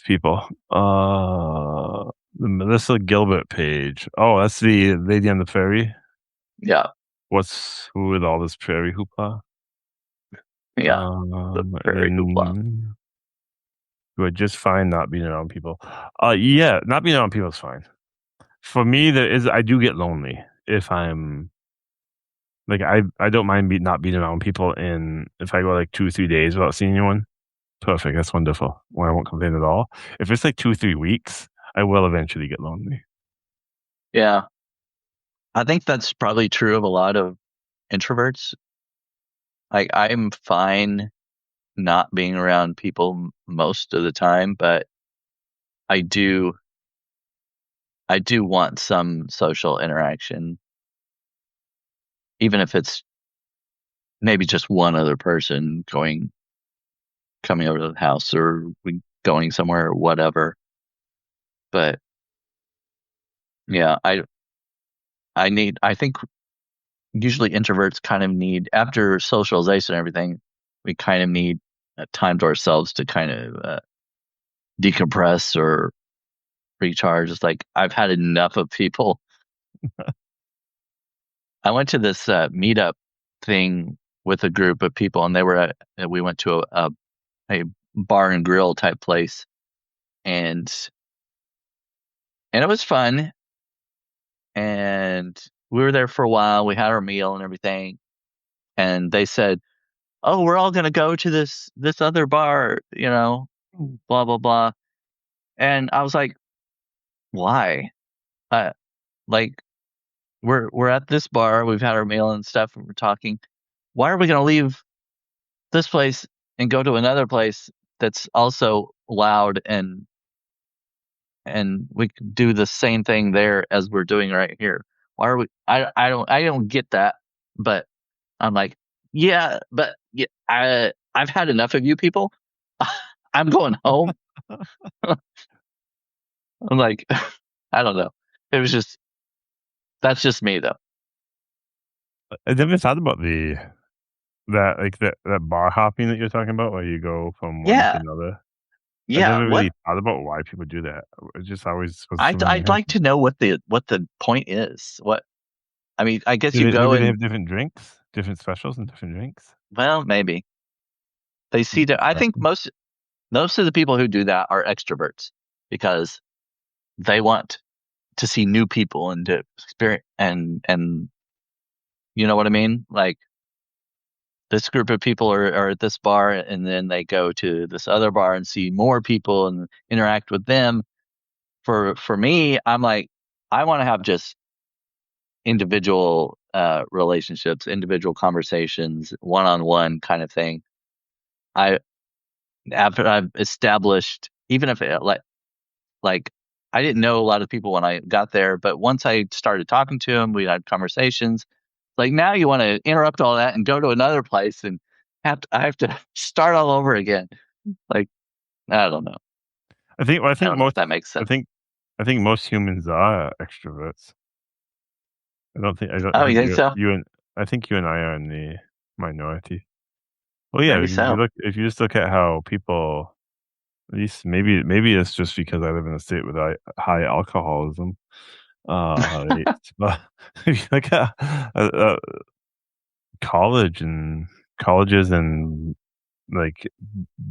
Speaker 1: people. The Melissa Gilbert page. Oh, that's the lady on the ferry.
Speaker 2: Yeah.
Speaker 1: What's with all this prairie hoopla?
Speaker 2: Yeah. The prairie hoopla.
Speaker 1: You are just fine not being around people. Yeah, not being around people is fine. For me, I do get lonely if I'm like, I don't mind not being around people, and if I go like 2 or 3 days without seeing anyone, perfect. That's wonderful. Well, I won't complain at all. If it's like 2 or 3 weeks, I will eventually get lonely.
Speaker 2: Yeah. I think that's probably true of a lot of introverts. Like, I'm fine not being around people most of the time, but I do want some social interaction, even if it's maybe just one other person coming over to the house or going somewhere or whatever. But yeah, I think usually introverts kind of need, after socialization and everything, we kind of need time to ourselves to kind of decompress or recharge. It's like, I've had enough of people. I went to this meetup thing with a group of people, and we went to a bar and grill type place, and it was fun. And we were there for a while. We had our meal and everything, and they said, "Oh, we're all gonna go to this other bar, blah blah blah." And I was like, "Why? Like, we're at this bar. We've had our meal and stuff, and we're talking. Why are we gonna leave this place and go to another place that's also loud and we can do the same thing there as we're doing right here? Why are we? I don't get that." But I'm like, yeah, but yeah, I've had enough of you people. I'm going home. I'm like, I don't know. It was that's just me though.
Speaker 1: I never thought about that bar hopping that you're talking about, where you go from one to another.
Speaker 2: Yeah,
Speaker 1: I never really thought about why people do that. It just always was.
Speaker 2: I'd like to know what the point is. I mean, I guess
Speaker 1: maybe they have different drinks, different specials, and different drinks.
Speaker 2: Well, maybe they see that. I think most of the people who do that are extroverts, because they want to see new people and to experience and you know what I mean? Like, this group of people are at this bar, and then they go to this other bar and see more people and interact with them. For me, I'm like, I want to have just individual relationships, individual conversations, one-on-one kind of thing. After I've established, even if it, like I didn't know a lot of people when I got there, but once I started talking to them, we had conversations. Like now you want to interrupt all that and go to another place and I have to start all over again. Like, I don't know.
Speaker 1: I think
Speaker 2: I don't know
Speaker 1: most
Speaker 2: if that makes sense.
Speaker 1: I think most humans are extroverts. I
Speaker 2: You think so?
Speaker 1: I think you and I are in the minority. Well, yeah,
Speaker 2: Maybe so.
Speaker 1: if you just look at how people, at least maybe it's just because I live in a state with high alcoholism rates. But if you look at colleges and like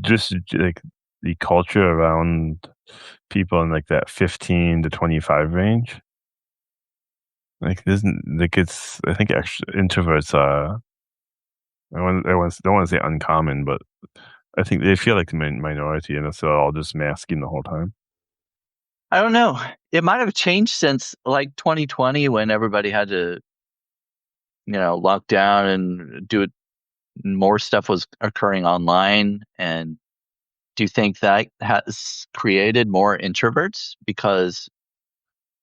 Speaker 1: just like the culture around people in like that 15 to 25 range, like this, like it's, I think actually introverts are, I don't want to say uncommon, but I think they feel like the minority, and it's all just masking the whole time.
Speaker 2: I don't know. It might have changed since like 2020 when everybody had to, lock down and do it. More stuff was occurring online. And do you think that has created more introverts because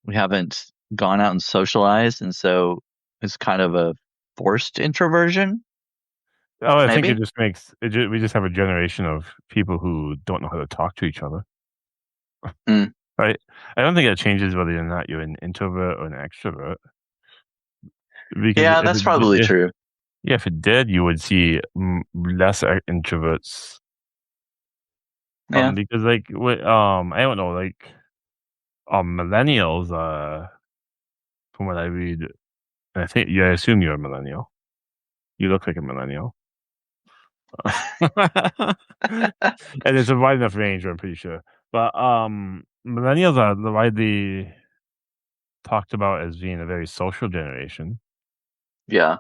Speaker 2: we haven't gone out and socialized, and so it's kind of a forced introversion?
Speaker 1: Oh, I think
Speaker 2: Maybe.
Speaker 1: we just have a generation of people who don't know how to talk to each other.
Speaker 2: Mm.
Speaker 1: Right? I don't think that changes whether or not you're an introvert or an extrovert. Because
Speaker 2: Yeah, that's probably true.
Speaker 1: Yeah, if it did, you would see less introverts.
Speaker 2: Yeah.
Speaker 1: Because like I don't know, like millennials. From what I read, and I assume you're a millennial. You look like a millennial. And it's a wide enough range, I'm pretty sure. But millennials are widely talked about as being a very social generation.
Speaker 2: Yeah.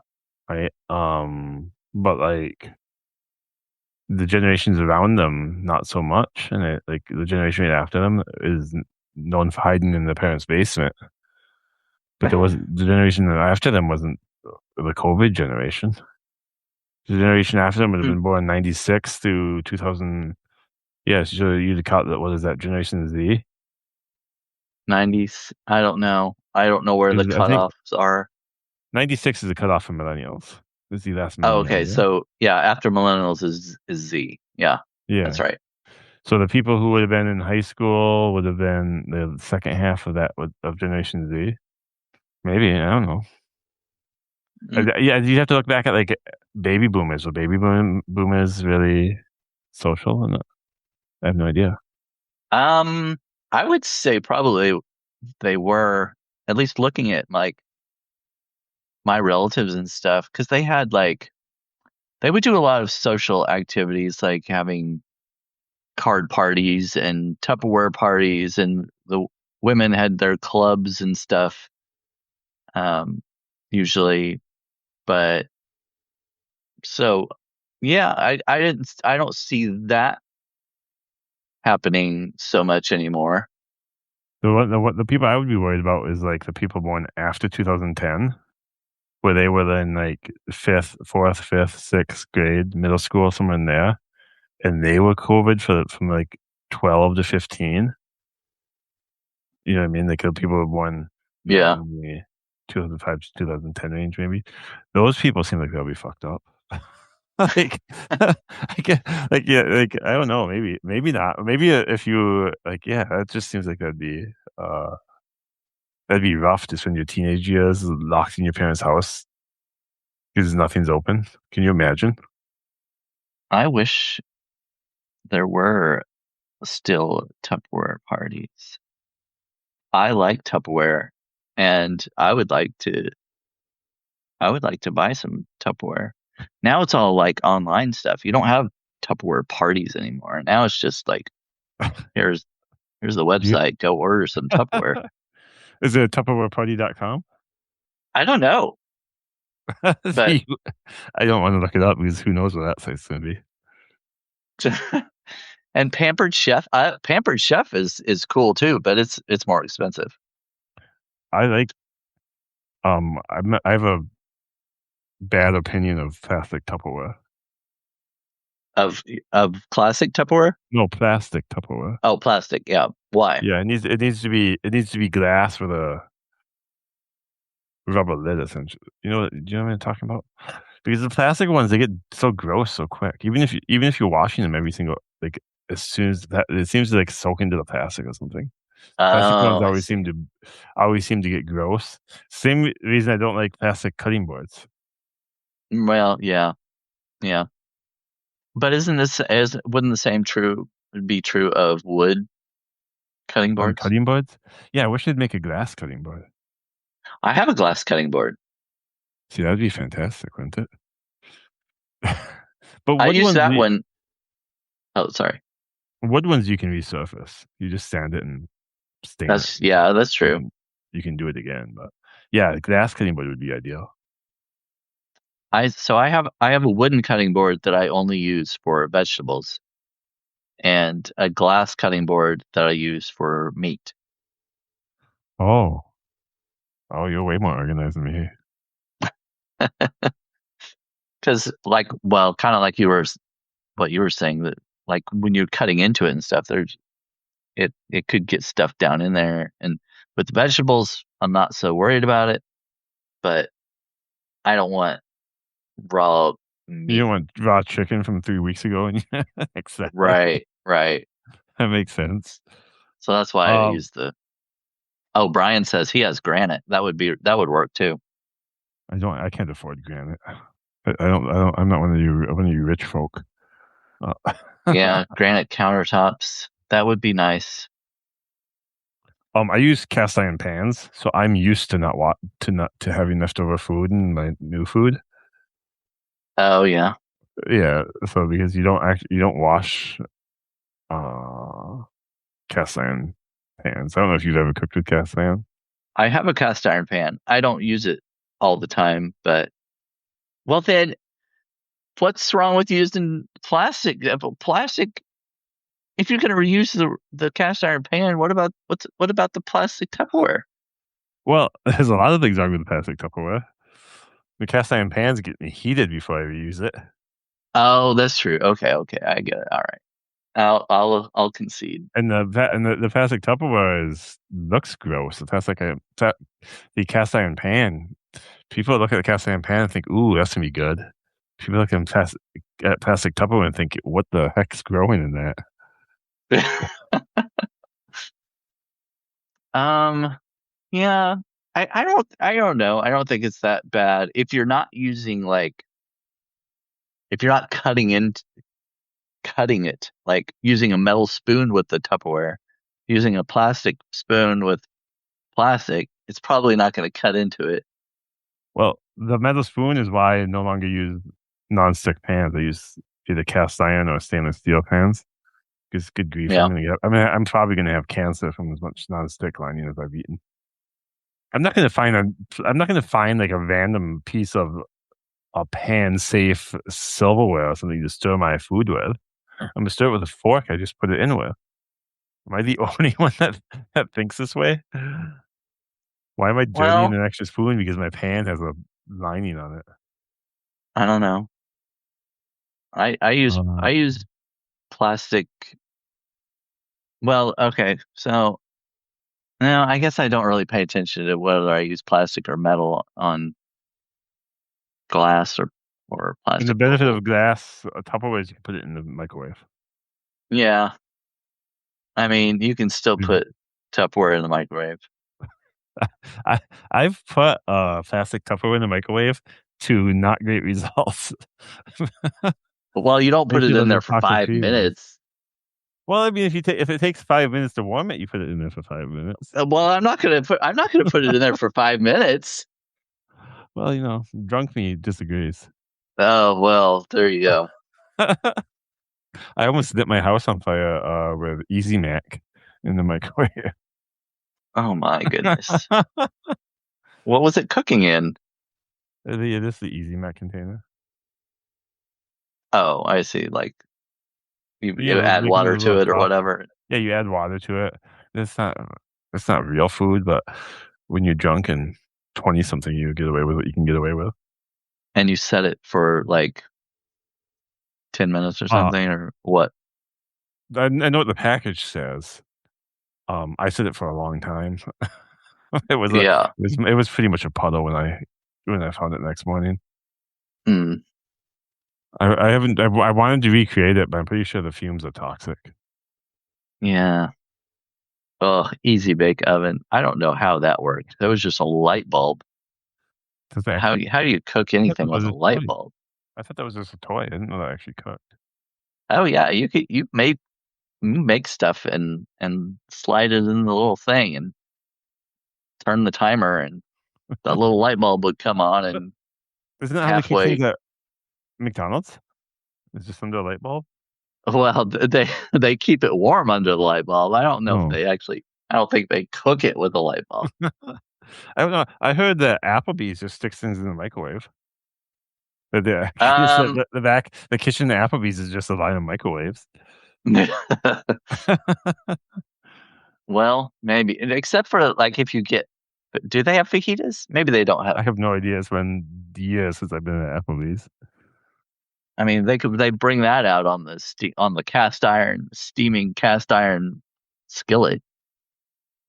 Speaker 1: Right? But like the generations around them, not so much, and like the generation right after them is known for hiding in their parents' basement. But the generation after them wasn't the COVID generation. The generation after them would have been born 96 to 2000. Yes, so you'd call that, what is that, Generation Z?
Speaker 2: 90s. I don't know. I don't know where the cutoffs are.
Speaker 1: 96 is the cutoff for millennials. This is the last
Speaker 2: Oh, okay.
Speaker 1: millennial.
Speaker 2: So yeah, after millennials is Z. Yeah. That's right.
Speaker 1: So the people who would have been in high school would have been the second half of that of Generation Z. Maybe, I don't know. Yeah, you have to look back at like baby boomers. Were baby boomers really social? I have no idea.
Speaker 2: I would say probably they were, at least looking at like my relatives and stuff, because they had they would do a lot of social activities, like having card parties and Tupperware parties, and the women had their clubs and stuff, usually. But so yeah, I don't see that happening so much anymore.
Speaker 1: The people I would be worried about is like the people born after 2010, where they were in like fourth, fifth, sixth grade, middle school, somewhere in there, and they were COVID from like 12 to 15. You know what I mean? Like the people were born in the 2005 to 2010 range, maybe. Those people seem like they'll be fucked up. like, I don't know, maybe not. Maybe if you that just seems like that'd be rough to spend your teenage years locked in your parents' house because nothing's open. Can you imagine?
Speaker 2: I wish there were still Tupperware parties. I like Tupperware, and I would like to buy some Tupperware. Now it's all like online stuff. You don't have Tupperware parties anymore. Now it's just like, here's the website. Go order some Tupperware.
Speaker 1: Is it Tupperwareparty.com?
Speaker 2: I don't know. But
Speaker 1: I don't want to look it up because who knows what that site's going to
Speaker 2: be. And Pampered Chef is cool too, but it's more expensive.
Speaker 1: I like. I have a bad opinion of plastic Tupperware.
Speaker 2: Of classic Tupperware?
Speaker 1: No, plastic Tupperware.
Speaker 2: Oh, plastic. Yeah. Why?
Speaker 1: Yeah, it needs to be glass with a rubber lid, essentially. Do you know what I'm talking about? Because the plastic ones, they get so gross so quick. Even if you're washing them every single, like, as soon as that, it seems to like soak into the plastic or something. Plastic ones always seem to get gross. Same reason I don't like plastic cutting boards.
Speaker 2: Well, yeah. But wouldn't the same be true of wood cutting boards?
Speaker 1: Cutting boards? Yeah, I wish they'd make a glass cutting board.
Speaker 2: I have a glass cutting board.
Speaker 1: See, that'd be fantastic, wouldn't it? But
Speaker 2: I use that one. Oh, sorry.
Speaker 1: Wood ones you can resurface. You just sand it and stain it.
Speaker 2: Yeah, that's true.
Speaker 1: You can do it again, but yeah, glass cutting board would be ideal.
Speaker 2: I have a wooden cutting board that I only use for vegetables, and a glass cutting board that I use for meat.
Speaker 1: Oh, you're way more organized than me.
Speaker 2: Because, kind of like what you were saying, that like when you're cutting into it and stuff, it could get stuff down in there. And with the vegetables, I'm not so worried about it, but I don't want raw meat.
Speaker 1: You don't want raw chicken from 3 weeks ago, and exactly.
Speaker 2: Right.
Speaker 1: That makes sense.
Speaker 2: So that's why I use the. Oh, Brian says he has granite. That would work too.
Speaker 1: I can't afford granite. I'm not one of you rich folk.
Speaker 2: Yeah, granite countertops. That would be nice.
Speaker 1: I use cast iron pans, so I'm used to having leftover food in my new food.
Speaker 2: Oh yeah.
Speaker 1: Yeah, so because you don't wash cast iron pans. I don't know if you've ever cooked with cast iron.
Speaker 2: I have a cast iron pan. I don't use it all the time, but well then what's wrong with using plastic? Plastic, if you're going to reuse the cast iron pan, what about the plastic Tupperware?
Speaker 1: Well, there's a lot of things wrong with the plastic Tupperware. The cast iron pans get me heated before I reuse it.
Speaker 2: Oh, that's true. Okay, I get it. All right, I'll concede.
Speaker 1: And the plastic Tupperware looks gross. The cast iron pan. People look at the cast iron pan and think, "Ooh, that's gonna be good." People look at plastic Tupperware and think, "What the heck's growing in that?"
Speaker 2: Yeah. I don't know. I don't think it's that bad if you're not using if you're not cutting it, like using a metal spoon with the Tupperware, using a plastic spoon with plastic, it's probably not going to cut into it.
Speaker 1: Well, the metal spoon is why I no longer use non-stick pans. I use either cast iron or stainless steel pans. Because good grief,
Speaker 2: yeah.
Speaker 1: I'm probably going to have cancer from as much non-stick lining as I've eaten. I'm not going to find like a random piece of a pan-safe silverware or something to stir my food with. I'm going to stir it with a fork. I just put it in with. Am I the only one that thinks this way? Why am I dirtying an extra spoon because my pan has a lining on it?
Speaker 2: I don't know. I use plastic. Well, okay, so no, I guess I don't really pay attention to whether I use plastic or metal on glass or plastic.
Speaker 1: And the benefit of glass Tupperware is you can put it in the microwave.
Speaker 2: Yeah. I mean, you can still put Tupperware in the microwave.
Speaker 1: I've put plastic Tupperware in the microwave to not great results.
Speaker 2: Well, you don't put it in there for 5 minutes.
Speaker 1: Well, I mean, if it takes 5 minutes to warm it, you put it in there for 5 minutes.
Speaker 2: Well, I'm not gonna put it in there for 5 minutes.
Speaker 1: Well, drunk me disagrees.
Speaker 2: Oh well, there you go.
Speaker 1: I almost lit my house on fire with Easy Mac in the microwave.
Speaker 2: Oh my goodness! What was it cooking in?
Speaker 1: It is the Easy Mac container.
Speaker 2: Oh, I see. Like you add water to it or whatever.
Speaker 1: Yeah, you add water to it. It's not real food, but when you're drunk and 20-something, you get away with what you can get away with.
Speaker 2: And you set it for like 10 minutes or something, or what?
Speaker 1: I know what the package says. I set it for a long time. It was pretty much a puddle when I found it next morning.
Speaker 2: Mm.
Speaker 1: I wanted to recreate it, but I'm pretty sure the fumes are toxic.
Speaker 2: Yeah. Oh, Easy Bake Oven. I don't know how that worked. That was just a light bulb. How do you cook anything with a light bulb?
Speaker 1: I thought that was just a toy. I didn't know that actually cooked.
Speaker 2: Oh yeah, you make stuff and slide it in the little thing and turn the timer, and the little light bulb would come on, and
Speaker 1: isn't that how they keep things at McDonald's? It's just under a light bulb?
Speaker 2: Well, they keep it warm under the light bulb. I don't know if they actually. I don't think they cook it with a light bulb.
Speaker 1: I don't know. I heard that Applebee's just sticks things in the microwave. The kitchen at Applebee's is just a line of microwaves.
Speaker 2: Well, maybe, except for like if you get. Do they have fajitas? Maybe they don't have.
Speaker 1: I have no idea. It's been years since I've been at Applebee's.
Speaker 2: I mean, they bring that out on the steaming cast iron skillet.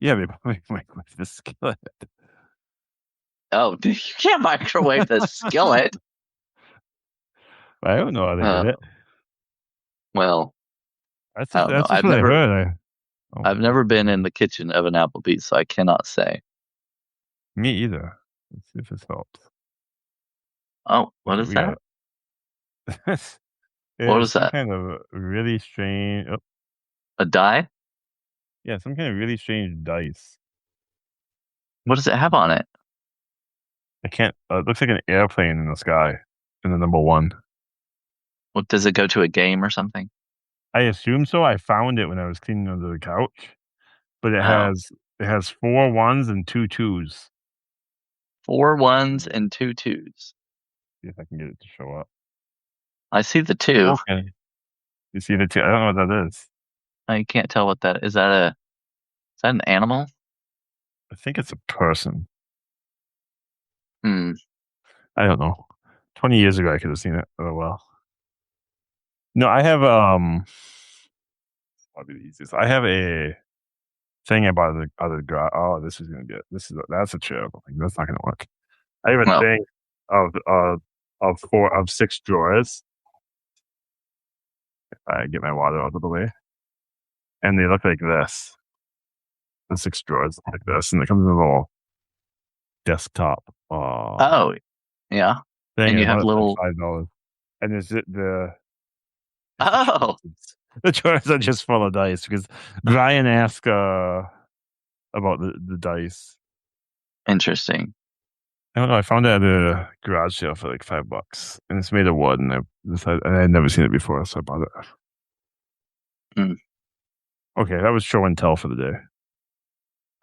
Speaker 1: Yeah, they probably microwave the skillet.
Speaker 2: Oh, you can't microwave the skillet.
Speaker 1: I don't know how they did it.
Speaker 2: Well,
Speaker 1: that's what I heard.
Speaker 2: I've never been in the kitchen of an Applebee's, so I cannot say.
Speaker 1: Me either. Let's see if this helps.
Speaker 2: Oh, what is that? What is that?
Speaker 1: Kind of really strange. Oh.
Speaker 2: A die?
Speaker 1: Yeah, some kind of really strange dice.
Speaker 2: What does it have on it?
Speaker 1: I can't. It looks like an airplane in the sky, in the number 1.
Speaker 2: What, does it go to a game or something?
Speaker 1: I assume so. I found it when I was cleaning under the couch, but it has 4 1s and 2 2s.
Speaker 2: 4 1s and 2 2s.
Speaker 1: See if I can get it to show up.
Speaker 2: I see the 2.
Speaker 1: Okay. You see the 2? I don't know what that is.
Speaker 2: I can't tell what that is. Is that an animal?
Speaker 1: I think it's a person.
Speaker 2: I
Speaker 1: don't know. 20 years ago, I could have seen it. Oh well. No, I have probably the easiest. I have a thing I bought out of the garage. Oh, that's a terrible thing. That's not gonna work. I have a thing of 6 drawers. If I get my water out of the way, and they look like this. The 6 drawers look like this, and it comes in a little desktop.
Speaker 2: Oh, yeah. And you have little
Speaker 1: $5, and is it the
Speaker 2: the
Speaker 1: drawers are just full of dice because Brian asked about the dice.
Speaker 2: Interesting.
Speaker 1: I don't know. I found it at a garage sale for like $5, and it's made of wood, and I had never seen it before, so I bought it. Okay, that was show and tell for the day.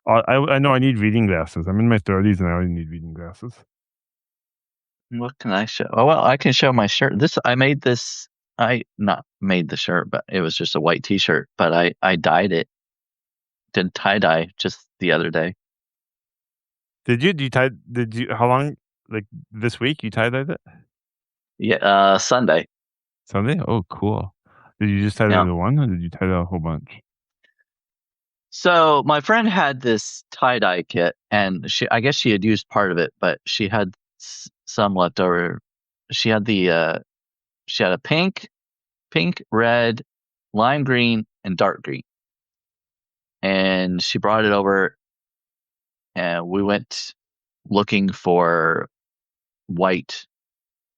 Speaker 1: I know I need reading glasses. I'm in my 30s, and I already need reading glasses.
Speaker 2: What can I show? Oh, well, I can show my shirt. I made this. I not made the shirt, but it was just a white T-shirt. But I dyed it. Did tie-dye just the other day.
Speaker 1: Did you? How long? Like this week? You tie-dyed it?
Speaker 2: Yeah, Sunday.
Speaker 1: Sunday? Oh, cool. Did you just tie-dye the one, or did you tie-dye a whole bunch?
Speaker 2: So my friend had this tie-dye kit, and I guess she had used part of it, but she had some left over. She had a pink, red, lime green, and dark green. And she brought it over, and we went looking for white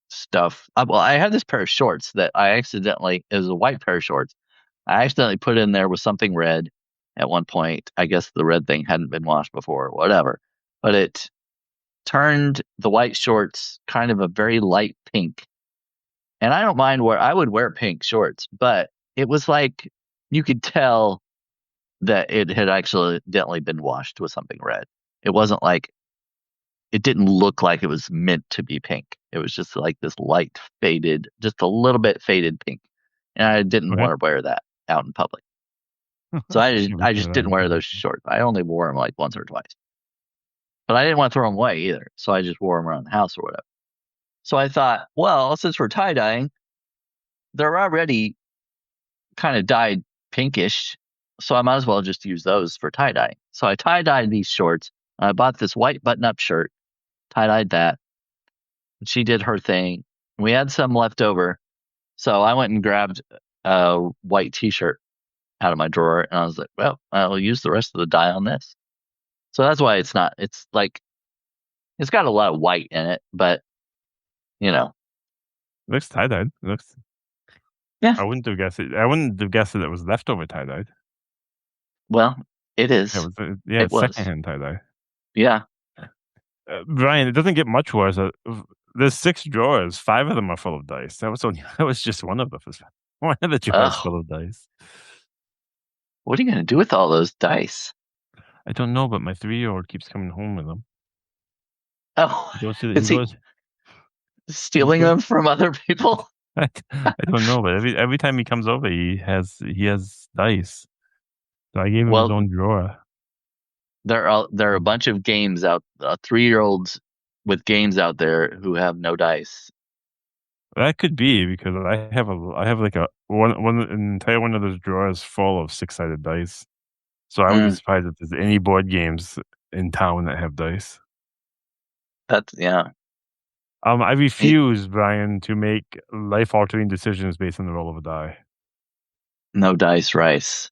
Speaker 2: stuff. Well, I had this pair of shorts that it was a white pair of shorts. I accidentally put in there with something red at one point. I guess the red thing hadn't been washed before or whatever, but it turned the white shorts kind of a very light pink. And I don't mind I would wear pink shorts, but it was like you could tell that it had accidentally been washed with something red. It wasn't like it didn't look like it was meant to be pink. It was just like this light faded, just a little bit faded pink. And I didn't want to wear that out in public. So I just didn't wear those shorts. I only wore them like once or twice. But I didn't want to throw them away either. So I just wore them around the house or whatever. So I thought, well, since we're tie-dyeing, they're already kind of dyed pinkish. So I might as well just use those for tie-dyeing. So I tie-dyed these shorts. I bought this white button-up shirt, tie-dyed that. She did her thing. We had some left over. So I went and grabbed a white t-shirt out of my drawer. And I was like, well, I'll use the rest of the dye on this. So that's why it's got a lot of white in it, but it
Speaker 1: looks tie-dyed.
Speaker 2: Yeah.
Speaker 1: I wouldn't have guessed that it was leftover tie-dyed.
Speaker 2: Well, it is.
Speaker 1: It's secondhand tie-dye.
Speaker 2: Yeah.
Speaker 1: Brian, it doesn't get much worse. There's 6 drawers. 5 of them are full of dice. That was just one of them. One of the drawers full of dice.
Speaker 2: What are you going to do with all those dice?
Speaker 1: I don't know, but my 3-year-old keeps coming home with them.
Speaker 2: Oh, is he stealing them from other people?
Speaker 1: I don't know, but every time he comes over, he has dice. So I gave him his own drawer.
Speaker 2: There are a bunch of games out, 3-year-olds with games out there who have no dice.
Speaker 1: That could be because I have like an entire one of those drawers full of 6-sided dice. So I would be surprised if there's any board games in town that have dice.
Speaker 2: Yeah.
Speaker 1: I refuse, Brian, to make life-altering decisions based on the roll of a die.
Speaker 2: No dice, Rice.